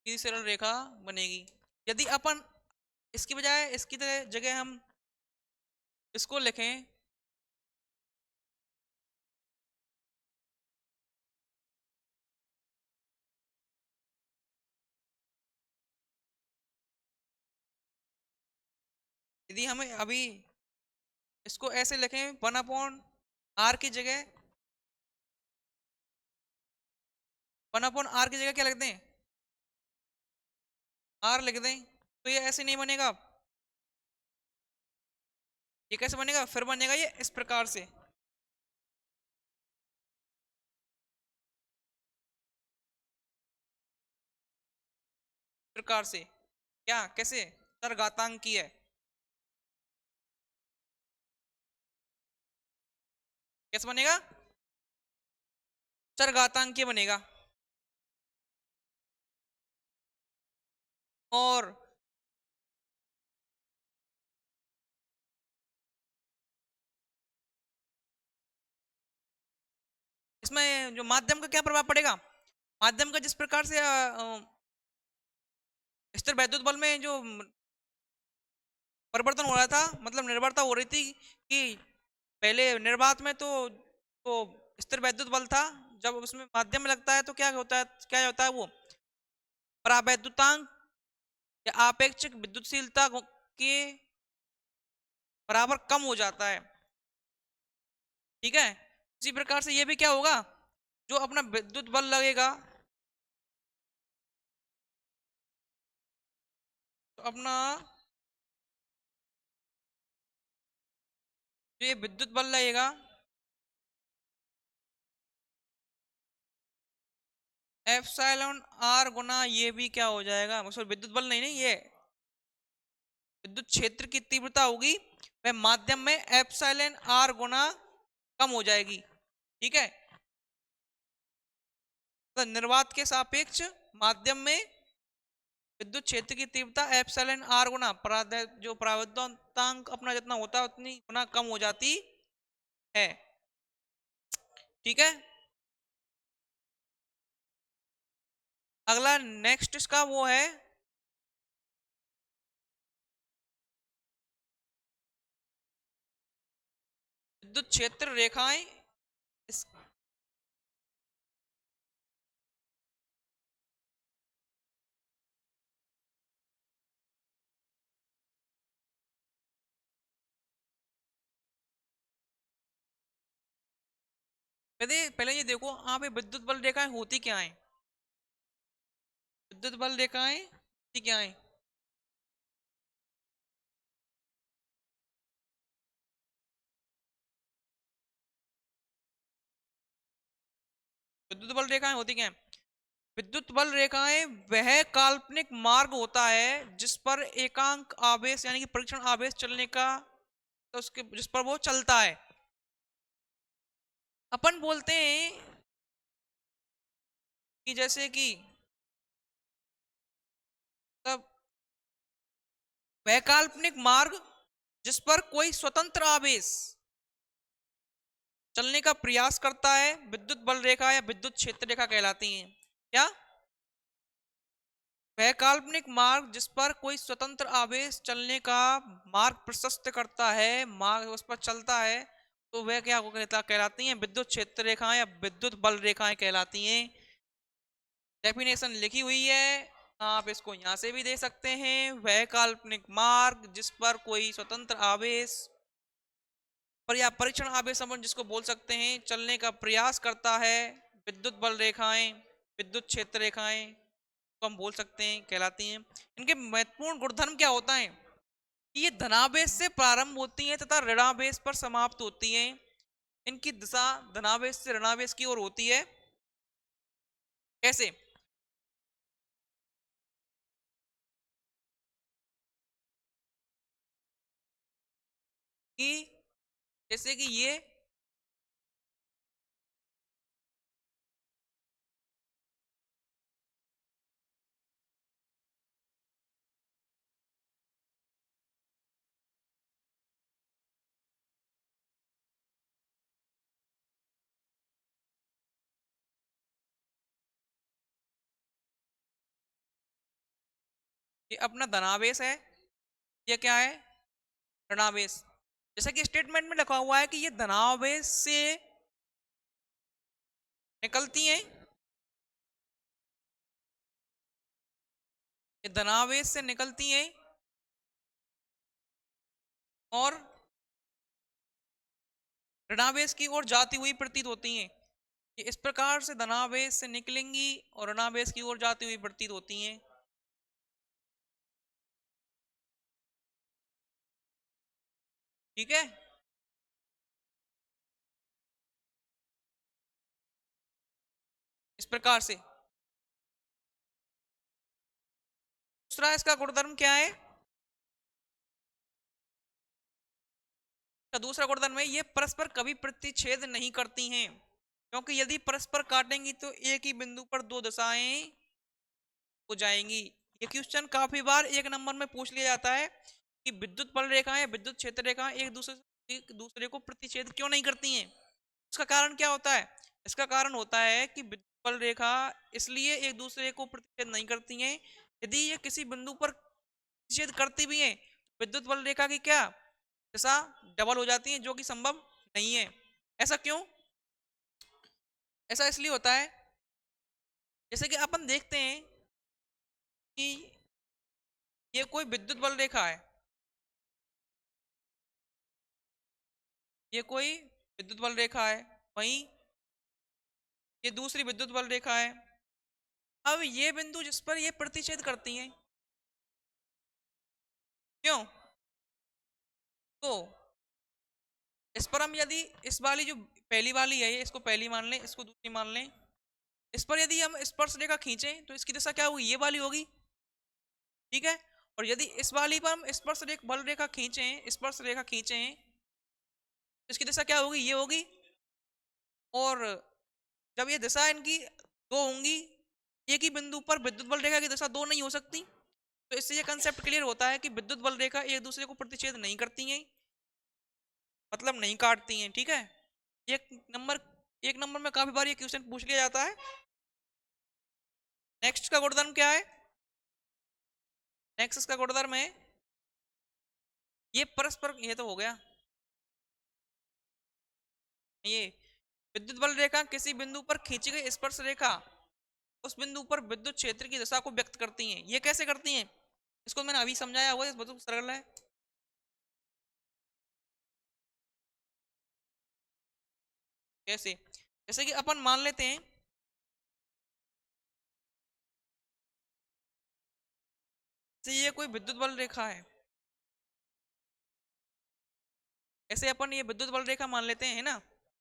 सीधी सरल रेखा बनेगी। यदि अपन इसकी बजाय इसकी जगह हम इसको लिखें, यदि हमें अभी इसको ऐसे लिखें 1/r की जगह, 1/r की जगह क्या लिख दें, r लिख दें, तो ये ऐसे नहीं बनेगा। ये कैसे बनेगा, फिर बनेगा ये इस प्रकार से, प्रकार से क्या, कैसे, चरघातांकी है, कैसे बनेगा, चरघातांकी बनेगा। और इसमें जो माध्यम का क्या प्रभाव पड़ेगा, माध्यम का जिस प्रकार से स्थिर वैद्युत बल में जो परिवर्तन हो रहा था, मतलब निर्भरता हो रही थी कि पहले निर्वात में तो स्थिर वैद्युत बल था, जब उसमें माध्यम में लगता है तो क्या होता है वो परावैद्युतांक या आपेक्षिक विद्युतशीलता के बराबर कम हो जाता है। ठीक है, इसी प्रकार से ये भी क्या होगा, जो अपना विद्युत बल लगेगा, तो अपना जो ये विद्युत बल लगेगा, एप्सिलॉन आर गुना ये भी क्या हो जाएगा, सॉरी विद्युत बल नहीं नहीं, ये विद्युत क्षेत्र की तीव्रता होगी वह माध्यम में एप्सिलॉन आर गुना कम हो जाएगी। ठीक है, तो निर्वात के सापेक्ष माध्यम में विद्युत क्षेत्र की तीव्रता एप्सिलॉन आर गुना जो परावर्तनांक अपना जितना होता है उतनी गुना कम हो जाती है। ठीक है, अगला नेक्स्ट इसका वो है विद्युत क्षेत्र रेखाएं, इस यदि पहले ये देखो आप ये विद्युत बल रेखाएं होती क्या है, विद्युत बल रेखाएं होती क्या है, विद्युत बल रेखाएं होती क्या है, विद्युत बल रेखाएं वह काल्पनिक मार्ग होता है जिस पर एकांक आवेश यानी कि परीक्षण आवेश चलने का, तो उसके जिस पर वो चलता है। अपन बोलते हैं कि जैसे कि तब वह काल्पनिक मार्ग जिस पर कोई स्वतंत्र आवेश चलने का प्रयास करता है विद्युत बल रेखा या विद्युत क्षेत्र रेखा कहलाती हैं। क्या वह काल्पनिक मार्ग जिस पर कोई स्वतंत्र आवेश चलने का मार्ग प्रशस्त करता है, मार्ग उस पर चलता है, तो वह क्या कहलाती हैं? विद्युत क्षेत्र रेखाएं या विद्युत बल रेखाएं कहलाती हैं। डेफिनेशन लिखी हुई है, आप इसको यहां से भी दे सकते हैं। वह काल्पनिक मार्ग जिस पर कोई स्वतंत्र आवेश पर या परीक्षण आवेश हम जिसको बोल सकते हैं चलने का प्रयास करता है, विद्युत बल रेखाएं, विद्युत क्षेत्र रेखाएं को हम बोल सकते हैं, कहलाती हैं। इनके महत्वपूर्ण गुणधर्म क्या होता है कि ये धनावेश से प्रारंभ होती हैं तथा ऋणावेश पर समाप्त होती हैं। इनकी दिशा धनावेश से ऋणावेश की ओर होती है। कैसे? कि जैसे कि ये अपना धनावेश है, ये क्या है? ऋणावेश। जैसा कि स्टेटमेंट में लिखा हुआ है कि ये धनावेश से निकलती हैं, ये धनावेश से निकलती हैं और ऋणावेश की ओर जाती हुई प्रतीत होती हैं। ये इस प्रकार से धनावेश से निकलेंगी और ऋणावेश की ओर जाती हुई प्रतीत होती हैं। ठीक है, इस प्रकार से। दूसरा इसका गुणधर्म क्या है? दूसरा गुणधर्म है ये परस्पर कभी प्रतिच्छेद नहीं करती हैं, क्योंकि यदि परस्पर काटेंगी तो एक ही बिंदु पर दो दशाएं हो जाएंगी। ये क्वेश्चन काफी बार एक नंबर में पूछ लिया जाता है कि विद्युत बल रेखाएं, विद्युत क्षेत्र रेखाएं एक दूसरे को प्रतिच्छेद क्यों नहीं करती हैं। इसका कारण क्या होता है? इसका कारण होता है कि विद्युत बल रेखा इसलिए एक दूसरे को प्रतिच्छेद नहीं करती हैं, यदि ये किसी बिंदु पर प्रतिच्छेद करती भी हैं, विद्युत बल रेखा की क्या दिशा डबल हो जाती है, जो कि संभव नहीं है। ऐसा क्यों? ऐसा इसलिए होता है, जैसे कि अपन देखते हैं कि ये कोई विद्युत बल रेखा है, ये कोई विद्युत बल रेखा है, वहीं ये दूसरी विद्युत बल रेखा है। अब ये बिंदु जिस पर ये प्रतिच्छेद करती हैं, क्यों? तो इस पर हम यदि इस वाली जो पहली वाली है, ये इसको पहली मान लें, इसको दूसरी मान लें, इस पर यदि हम स्पर्श रेखा खींचें तो इसकी दिशा क्या होगी? ये वाली होगी। ठीक है, और यदि इस वाली पर हम स्पर्श रेखा बल रेखा खींचें, स्पर्श रेखा खींचें, तो इसकी दिशा क्या होगी? ये होगी। और जब ये दिशा इनकी दो होंगी, एक ही बिंदु पर विद्युत बल रेखा की दिशा दो नहीं हो सकती, तो इससे ये कंसेप्ट क्लियर होता है कि विद्युत बल रेखा एक दूसरे को प्रतिच्छेद नहीं करती हैं, मतलब नहीं काटती हैं। ठीक है, एक नंबर एक नंबर में काफी बार ये क्वेश्चन पूछ लिया जाता है। नेक्स्ट का गुणधर्म क्या है? नेक्स्ट का गुणधर्म है ये परस्पर, ये तो हो गया। ये विद्युत बल रेखा किसी बिंदु पर खींची गई स्पर्श रेखा उस बिंदु पर विद्युत क्षेत्र की दिशा को व्यक्त करती हैं। ये कैसे करती हैं? इसको मैंने अभी समझाया हुआ है, बहुत सरल है। कैसे? जैसे कि अपन मान लेते हैं कि ये कोई विद्युत बल रेखा है, ऐसे अपन ये विद्युत बल रेखा मान लेते हैं, है ना,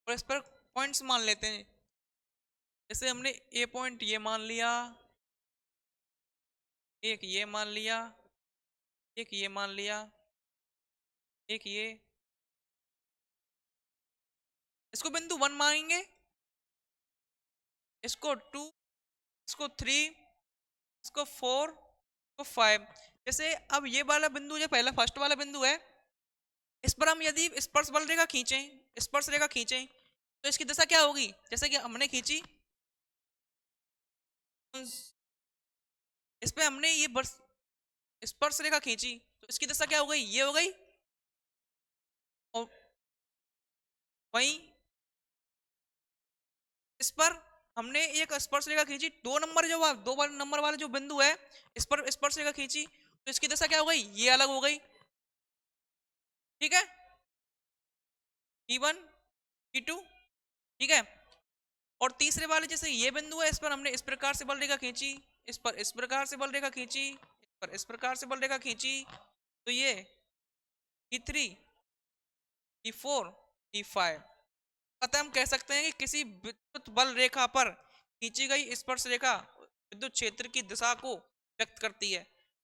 और इस पर पॉइंट्स मान लेते हैं। जैसे हमने ए पॉइंट ये मान लिया, एक ये मान लिया, एक ये मान लिया, एक ये, इसको बिंदु वन मानेंगे, इसको टू, इसको थ्री, इसको फोर, इसको फाइव। जैसे अब ये वाला बिंदु जो पहला फर्स्ट वाला बिंदु है, इस पर हम यदि स्पर्श बल रेखा खींचें, स्पर्श रेखा खींचें, तो इसकी दशा क्या होगी? जैसे कि हमने खींची, इस पे हमने ये स्पर्श रेखा खींची तो इसकी दिशा क्या हो गई, ये हो गई। और वहीं इस पर हमने एक स्पर्श रेखा खींची, 2 नंबर जो दो नंबर वाला जो बिंदु है, इस पर स्पर्श रेखा खींची तो इसकी दिशा क्या हो गई, ये अलग हो गई। ठीक है, E1 E2। ठीक है, और तीसरे वाले जैसे ये बिंदु है, इस पर हमने इस प्रकार से बल रेखा खींची, इस पर इस प्रकार से बल रेखा खींची, इस पर इस प्रकार से बल रेखा खींची, तो ये E3 E4 E5। अतः हम कह सकते हैं कि किसी विद्युत बल रेखा पर खींची गई स्पर्श रेखा विद्युत क्षेत्र की दिशा को व्यक्त करती है।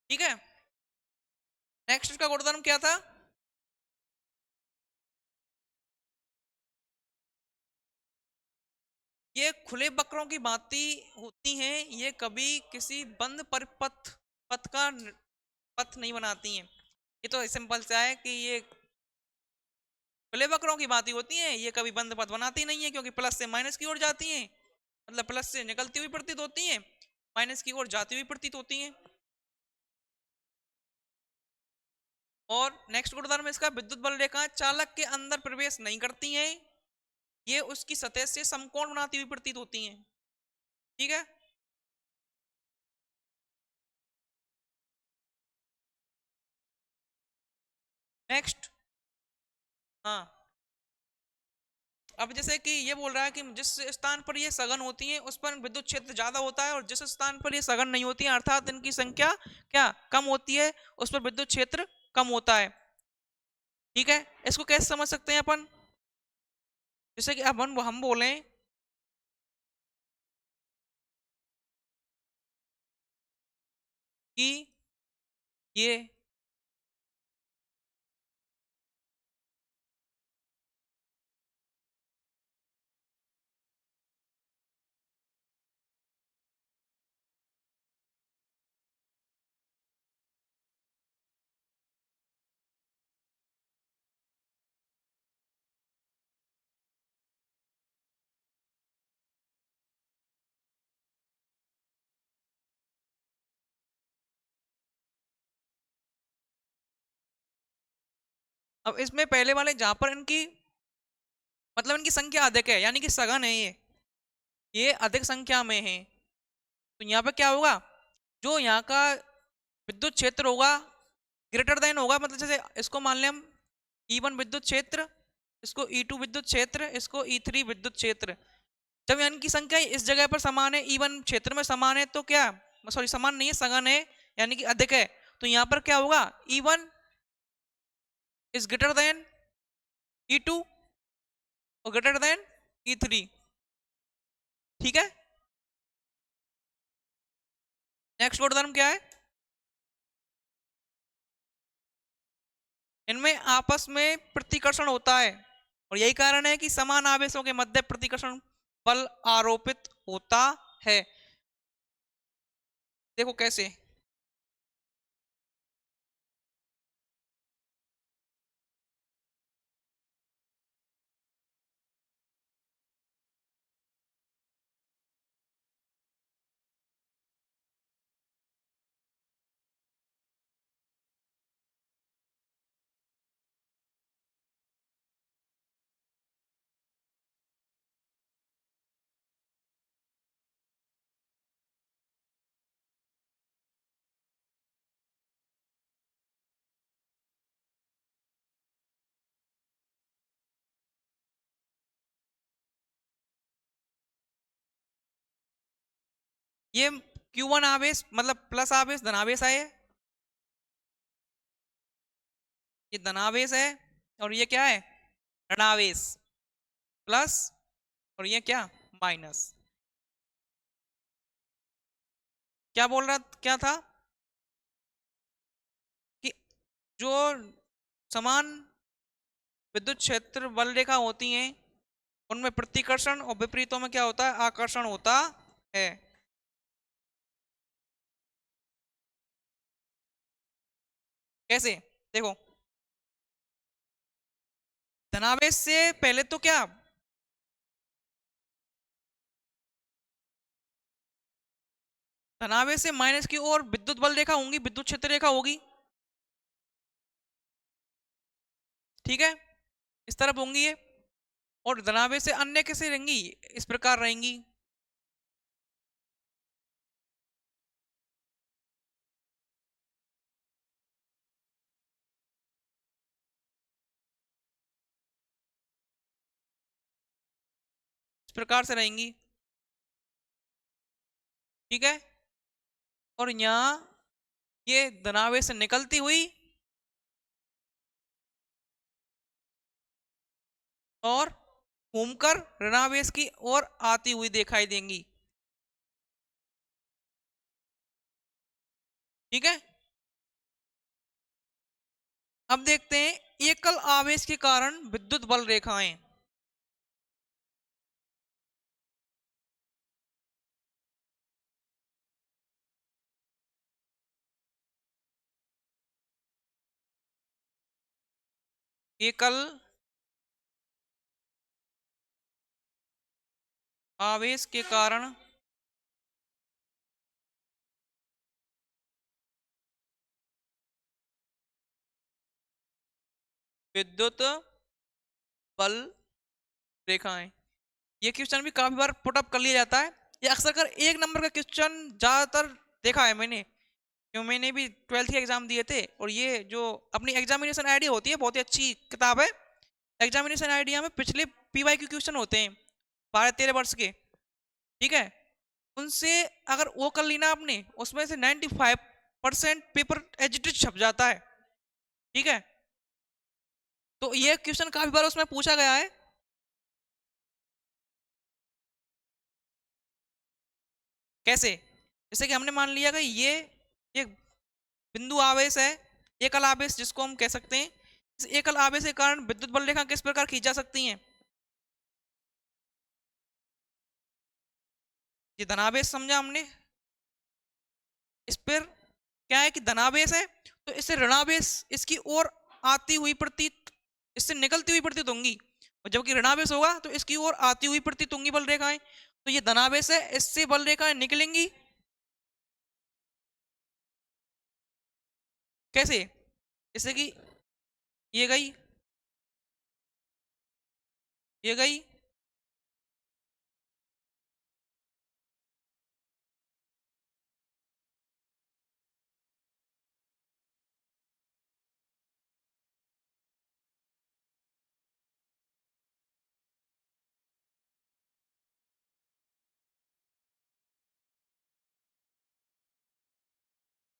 ठीक है, नेक्स्ट का गुणधर्म क्या था, ये खुले वक्रों की भांति होती हैं, ये कभी किसी बंद परिपथ पथ का पथ नहीं बनाती हैं। ये तो सिंपल सा है कि ये खुले वक्रों की भांति होती हैं, ये कभी बंद पथ बनाती नहीं है, क्योंकि प्लस से माइनस की ओर जाती हैं, मतलब प्लस से निकलती हुई प्रतीत होती हैं, माइनस की ओर जाती हुई प्रतीत होती हैं। और नेक्स्ट गुणधर्म इसका, विद्युत बल रेखाएं चालक के अंदर प्रवेश नहीं करती हैं, ये उसकी सतह से समकोण बनाती हुई प्रतीत होती हैं। ठीक है, नेक्स्ट। हाँ, अब जैसे कि ये बोल रहा है कि जिस स्थान पर ये सघन होती हैं उस पर विद्युत क्षेत्र ज्यादा होता है, और जिस स्थान पर ये सघन नहीं होती है अर्थात इनकी संख्या क्या कम होती है, उस पर विद्युत क्षेत्र कम होता है। ठीक है, इसको कैसे समझ सकते हैं अपन, जैसे कि अब हम बोलें कि ये अब इसमें पहले वाले जहां पर इनकी मतलब इनकी संख्या अधिक है, यानी कि सघन है, ये अधिक संख्या में है, तो यहाँ पे क्या होगा, जो यहाँ का विद्युत क्षेत्र होगा ग्रेटर देन होगा, मतलब जैसे इसको मान लें हम E1 विद्युत क्षेत्र, इसको E2 विद्युत क्षेत्र, इसको E3 विद्युत क्षेत्र। जब इनकी संख्या इस जगह पर समान है, E1 क्षेत्र में समान है, तो क्या, सॉरी समान नहीं है, सघन है, यानी कि अधिक है, तो यहाँ पर क्या होगा, E1 is greater than E2 और ग्रेटर देन E3। ठीक है, नेक्स्ट गुणधर्म क्या है, इनमें आपस में प्रतिकर्षण होता है, और यही कारण है कि समान आवेशों के मध्य प्रतिकर्षण बल आरोपित होता है। देखो कैसे, ये Q1 आवेश मतलब प्लस आवेश धनावेश है, ये धनावेश है, और ये क्या है, ऋणावेश, प्लस, और ये क्या, माइनस। क्या बोल रहा, क्या था कि जो समान विद्युत क्षेत्र बल रेखा होती हैं उनमें प्रतिकर्षण और विपरीतों में क्या होता है, आकर्षण होता है। कैसे, देखो, धनावेश से पहले तो क्या, धनावेश से माइनस की ओर विद्युत बल रेखा होंगी, विद्युत क्षेत्र रेखा होगी, ठीक है, इस तरफ होंगी ये। और धनावेश से अन्य कैसे रहेंगी, इस प्रकार रहेंगी। इस प्रकार से रहेंगी, ठीक है। और यहाँ ये धनावेश से निकलती हुई और घूमकर ऋणावेश की ओर आती हुई दिखाई देंगी, ठीक है। अब देखते हैं एकल आवेश के कारण विद्युत बल रेखाएं। एकल आवेश के कारण विद्युत बल रेखाएं। ये क्वेश्चन भी काफी बार पुट अप कर लिया जाता है। ये अक्सर कर एक नंबर का क्वेश्चन ज्यादातर देखा है मैंने, क्यों मैंने भी 12th के एग्जाम दिए थे। और ये जो अपनी एग्जामिनेशन आइडिया होती है, बहुत ही अच्छी किताब है। एग्जामिनेशन आइडिया में पिछले PYQ क्वेश्चन होते हैं 12-13 वर्ष के, ठीक है। उनसे अगर वो कर ली ना आपने, उसमें से 95% पेपर एज इट इज छप जाता है, ठीक है। तो ये क्वेश्चन काफी बार उसमें पूछा गया है। कैसे, जैसे कि हमने मान लिया कि ये एक बिंदु आवेश है, एकल आवेश जिसको हम कह सकते हैं। इस एकल आवेश के कारण विद्युत बल रेखा किस प्रकार खींची जा सकती हैं। ये धनावेश समझा हमने, इस पर क्या है कि धनावेश है तो इससे ऋणावेश इसकी ओर आती हुई प्रतीत, इससे निकलती हुई प्रतीत होंगी। और जबकि ऋणावेश होगा तो इसकी ओर आती हुई प्रतीत होंगी बल रेखाएं। तो ये धनावेश है, इससे बल रेखाएं निकलेंगी। कैसे, जैसे कि ये गई, ये गई,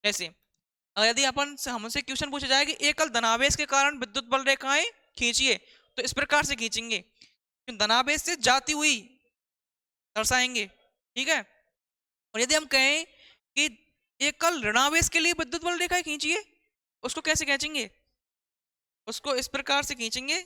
ऐसे। और यदि अपन से हमसे क्वेश्चन पूछा जाए कि एकल धनावेश के कारण विद्युत बल रेखाएं खींचिए, तो इस प्रकार से खींचेंगे, धनावेश से जाती हुई दर्शाएंगे, ठीक है। और यदि हम कहें कि एकल ऋणावेश के लिए विद्युत बल रेखाएं खींचिए, उसको कैसे खींचेंगे, उसको इस प्रकार से खींचेंगे।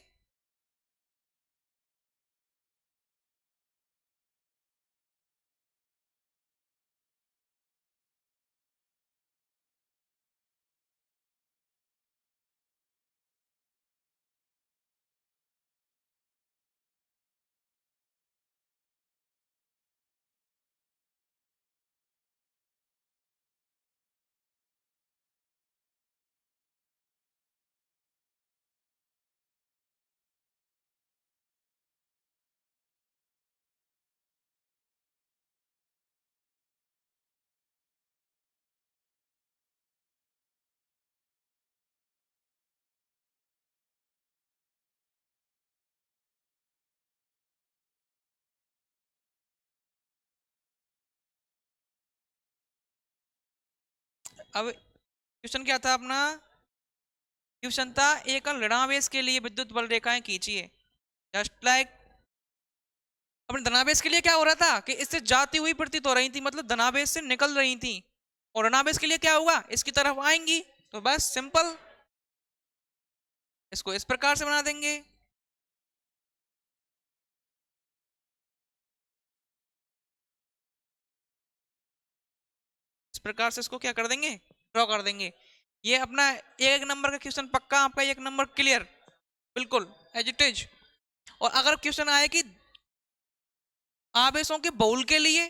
अब क्वेश्चन क्या था अपना, क्वेश्चन था एकल ऋणावेश के लिए विद्युत बल रेखाएं खींचिए। जस्ट लाइक अपने धनावेश के लिए क्या हो रहा था कि इससे जाती हुई प्रतीत हो रही थी, मतलब धनावेश से निकल रही थी। और ऋणावेश के लिए क्या होगा, इसकी तरफ आएंगी। तो बस सिंपल, इसको इस प्रकार से बना देंगे। इस प्रकार से इसको क्या कर देंगे, ड्रॉ कर देंगे। ये अपना 1 नंबर का क्वेश्चन पक्का, आपका 1 नंबर क्लियर, बिल्कुल एज इट इज। और अगर क्वेश्चन आए कि आवेशों के बहुल के लिए,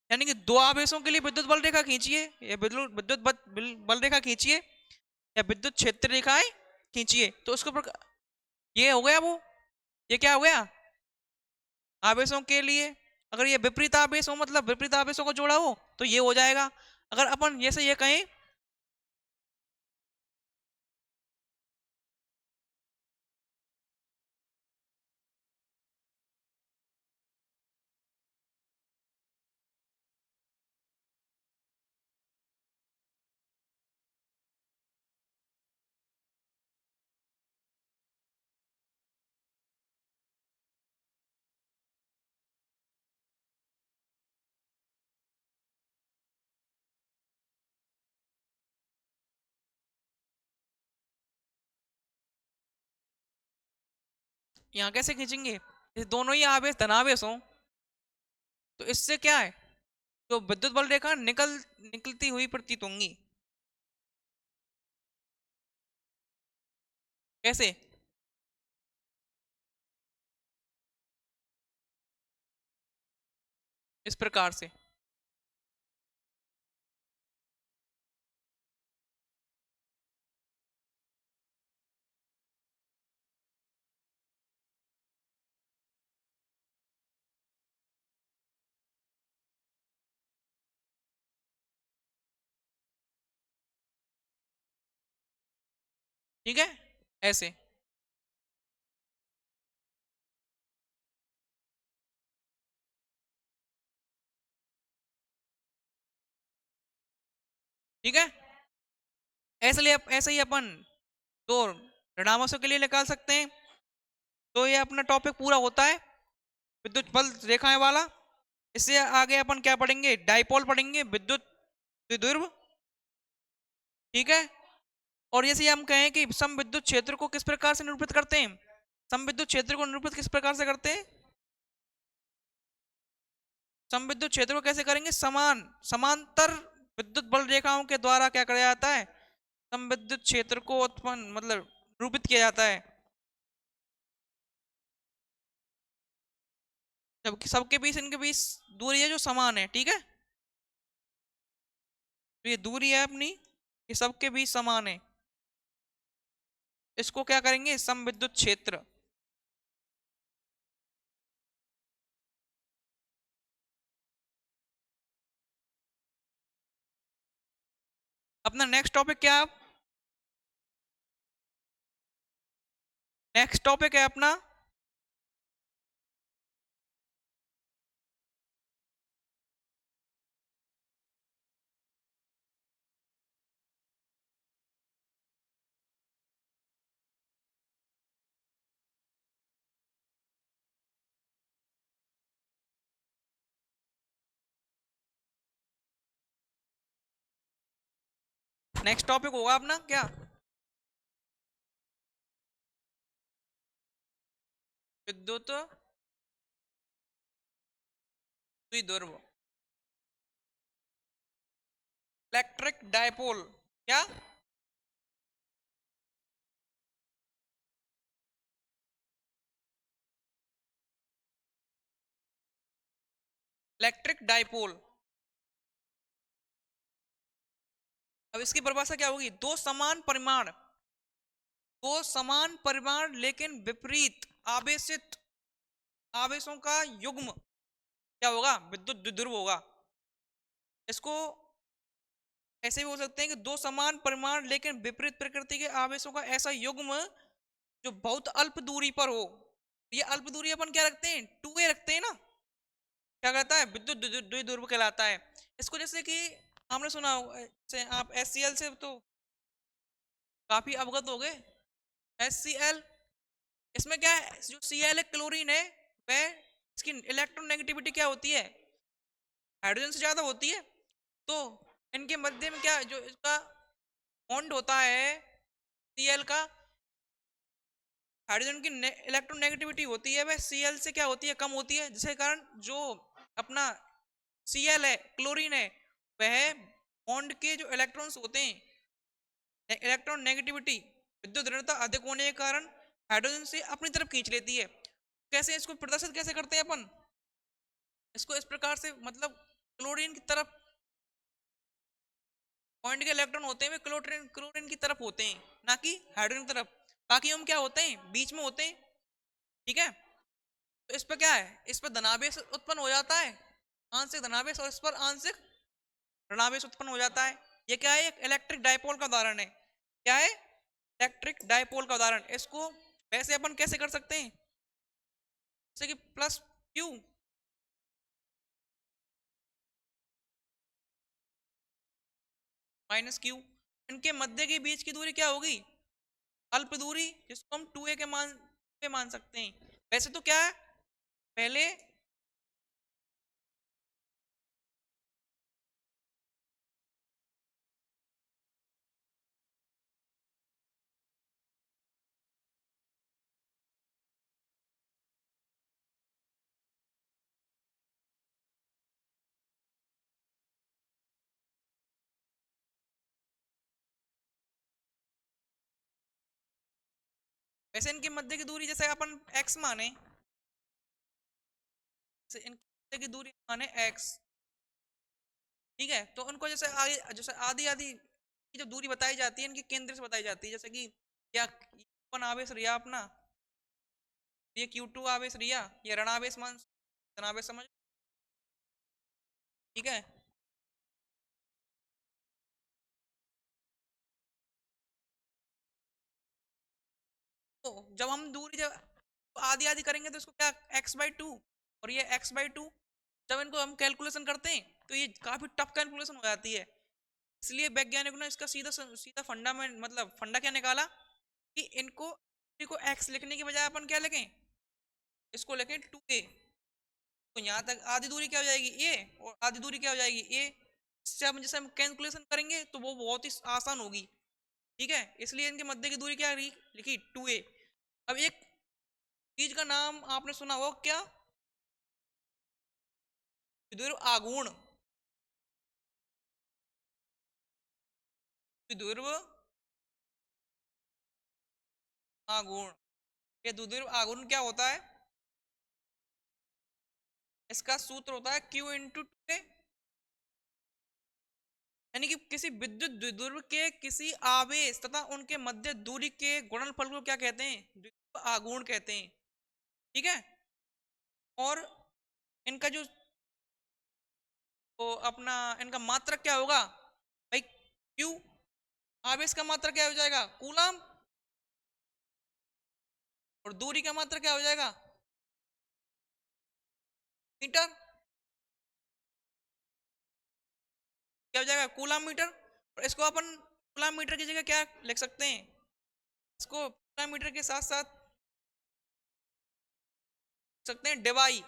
यानी कि दो आवेशों के लिए विद्युत बल रेखा खींचिए, या विद्युत बल रेखा खींचिए, या विद्युत क्षेत्र रेखाएं खींचिए। तो उसके ऊपर ये हो गया, वो ये क्या हो गया, आवेशों के लिए। अगर ये विपरीत आवेश हो, मतलब विपरीत आवेशों को जोड़ा हो, तो ये हो जाएगा। अगर अपन जैसे ये कहें यहाँ कैसे खींचेंगे, ये दोनों ही आवेश धनावेश हो, तो इससे क्या है, जो विद्युत बल रेखा निकलती हुई प्रतीत होंगी। कैसे, इस प्रकार से। ठीक है, ऐसे। ठीक है, ऐसे ही अपन दो ऋणावेशों के लिए निकाल सकते हैं। तो ये अपना टॉपिक पूरा होता है विद्युत बल रेखाएं वाला। इससे आगे अपन क्या पढ़ेंगे, डाइपोल पढ़ेंगे, विद्युत द्विध्रुव। ठीक है, और जैसे हम कहें कि समविद्युत क्षेत्र को किस प्रकार से निरूपित करते हैं, समविद्युत क्षेत्र को निरूपित किस प्रकार से करते हैं, समविद्युत क्षेत्र को कैसे करेंगे, समांतर विद्युत बल रेखाओं के द्वारा क्या किया जाता है, समविद्युत क्षेत्र को उत्पन्न मतलब निरूपित किया जाता है। जबकि सबके बीच, इनके बीच दूरी है जो समान है। ठीक है, तो ये दूरी है अपनी, ये सबके बीच समान है, इसको क्या करेंगे, समविद्युत क्षेत्र। अपना नेक्स्ट टॉपिक क्या है, नेक्स्ट टॉपिक है अपना नेक्स्ट टॉपिक होगा अपना क्या, विद्युत द्विध्रुव, इलेक्ट्रिक डायपोल। क्या, इलेक्ट्रिक डायपोल। अब इसकी परिभाषा क्या होगी, दो समान परिमाण लेकिन विपरीत आवेशित आवेशों का युग्म क्या होगा, विद्युत द्विध्रुव होगा। इसको ऐसे भी हो सकते हैं कि दो समान परिमाण लेकिन विपरीत प्रकृति के आवेशों का ऐसा युग्म जो बहुत अल्प दूरी पर हो। ये अल्प दूरी अपन क्या रखते हैं, 2a रखते हैं ना, क्या कहता है, विद्युत द्विध्रुव कहलाता है। इसको जैसे कि हमने सुना जैसे आप HCl से तो काफी अवगत हो गए। HCl, इसमें क्या है, जो Cl है क्लोरीन है, वह इसकी इलेक्ट्रोनेगेटिविटी क्या होती है, हाइड्रोजन से ज्यादा होती है। तो इनके मध्य में क्या, जो इसका बॉन्ड होता है Cl का, हाइड्रोजन की इलेक्ट्रोनेगेटिविटी होती है, वह Cl से क्या होती है, कम होती है, जिसके कारण जो अपना Cl है क्लोरीन है, वह बॉन्ड के जो इलेक्ट्रॉन्स होते हैं, इलेक्ट्रॉन नेगेटिविटी विद्युत ऋणता अधिक होने के कारण हाइड्रोजन से अपनी तरफ खींच लेती है। कैसे इसको प्रदर्शित कैसे करते हैं अपन, इसको इस प्रकार से मतलब क्लोरीन की तरफ, पॉइंट के इलेक्ट्रॉन होते हैं वे क्लोरीन क्लोरीन की तरफ होते हैं, ना कि हाइड्रोजन की तरफ। बाकी हम क्या होते हैं, बीच में होते हैं। ठीक है, तो इस पर क्या है, इस पर धनावेश उत्पन्न हो जाता है, आंशिक धनावेश, और इस पर आंशिक ऋणावेश उत्पन्न हो जाता है। ये क्या है, एक इलेक्ट्रिक डायपोल का उदाहरण है। क्या है, इलेक्ट्रिक डायपोल का उदाहरण। इसको वैसे अपन कैसे कर सकते हैं, जैसे कि प्लस क्यू माइनस क्यू, इनके मध्य के बीच की दूरी क्या होगी, अल्प दूरी, जिसको हम 2a के मान पे मान सकते हैं। वैसे तो क्या है, पहले वैसे इनके मध्य की दूरी जैसे अपन x माने, जैसे इनके मध्य की दूरी माने x। ठीक है, तो उनको जैसे आगे, जैसे आधी आधी की जो दूरी बताई जाती है इनके केंद्र से बताई जाती है, जैसे कि क्या Q1 आवेश रिया अपना, ये Q2 आवेश रिया, ये ऋणावेश मान धनावेश समझ। ठीक है, तो जब हम दूरी जब आधी आधी करेंगे तो इसको क्या, x/2, और ये x/2, जब इनको हम कैलकुलेशन करते हैं तो ये काफी टफ कैलकुलेशन हो जाती है। इसलिए वैज्ञानिकों ने इसका सीधा सीधा फंडा में, मतलब फंडा क्या निकाला, कि इनको x लिखने की बजाय अपन क्या लिखें, इसको लिखें 2a। तो यहाँ तक आधी दूरी क्या हो जाएगी a, और आधी दूरी क्या हो जाएगी a। इससे हम जैसे हम कैलकुलेशन करेंगे तो वो बहुत ही आसान होगी। ठीक है, इसलिए इनके मध्य की दूरी क्या लिखी 2a। अब एक चीज का नाम आपने सुना हो क्या, विद्युत आघूर्ण, विद्युत आघूर्ण। ये विद्युत आघूर्ण क्या होता है, इसका सूत्र होता है Q×2a, यानी कि किसी विद्युत द्विध्रुव के किसी आवेश तथा उनके मध्य दूरी के गुणनफल को क्या कहते हैं, विद्युत आघूर्ण कहते हैं। ठीक है, और इनका जो, तो अपना इनका मात्रक क्या होगा भाई, क्यू, आवेश का मात्रक क्या हो जाएगा कूलम, और दूरी का मात्रक क्या हो जाएगा मीटर, क्या हो जाएगा कूलम मीटर। और इसको अपन कूलम मीटर की जगह क्या लिख सकते हैं, इसको कूलम मीटर के साथ साथ लिख सकते हैं डिवाई,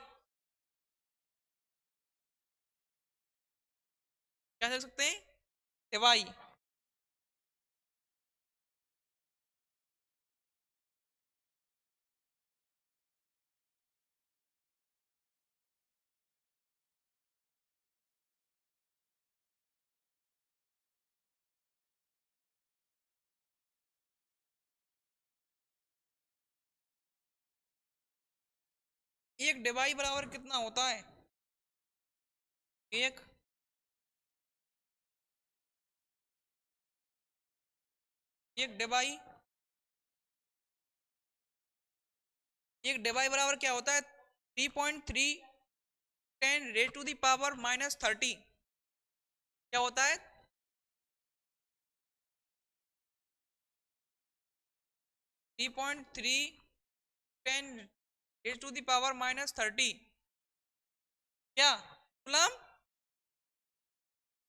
क्या लिख सकते हैं, डिवाई। एक डिवाई बराबर कितना होता है, एक एक डिवाई, एक डिवाई बराबर क्या होता है 3.3 10⁻⁻30। क्या होता है, 3.3 10⁻⁻30 क्या कूलम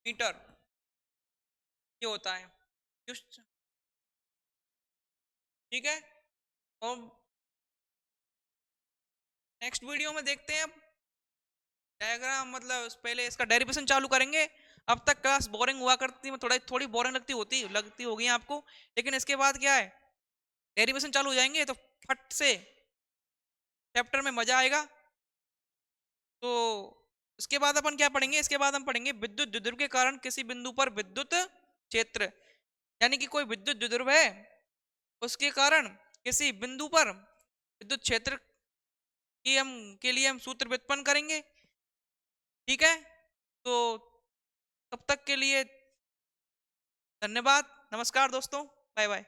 मीटर, ये होता है। ठीक है, और नेक्स्ट वीडियो में देखते हैं अब डायग्राम, मतलब पहले इसका डेरिवेशन चालू करेंगे। अब तक क्लास बोरिंग हुआ करती है, थोड़ा थोड़ी बोरिंग लगती होगी आपको, लेकिन इसके बाद क्या है, डेरिवेशन चालू हो जाएंगे तो फट से चैप्टर में मजा आएगा। तो उसके बाद अपन क्या पढ़ेंगे, इसके बाद हम पढ़ेंगे विद्युत द्विध्रुव के कारण किसी बिंदु पर विद्युत क्षेत्र, यानी कि कोई विद्युत द्विध्रुव है, उसके कारण किसी बिंदु पर विद्युत क्षेत्र की हम के लिए हम सूत्र व्युत्पन्न करेंगे। ठीक है, तो तब तक के लिए धन्यवाद, नमस्कार दोस्तों, बाय बाय।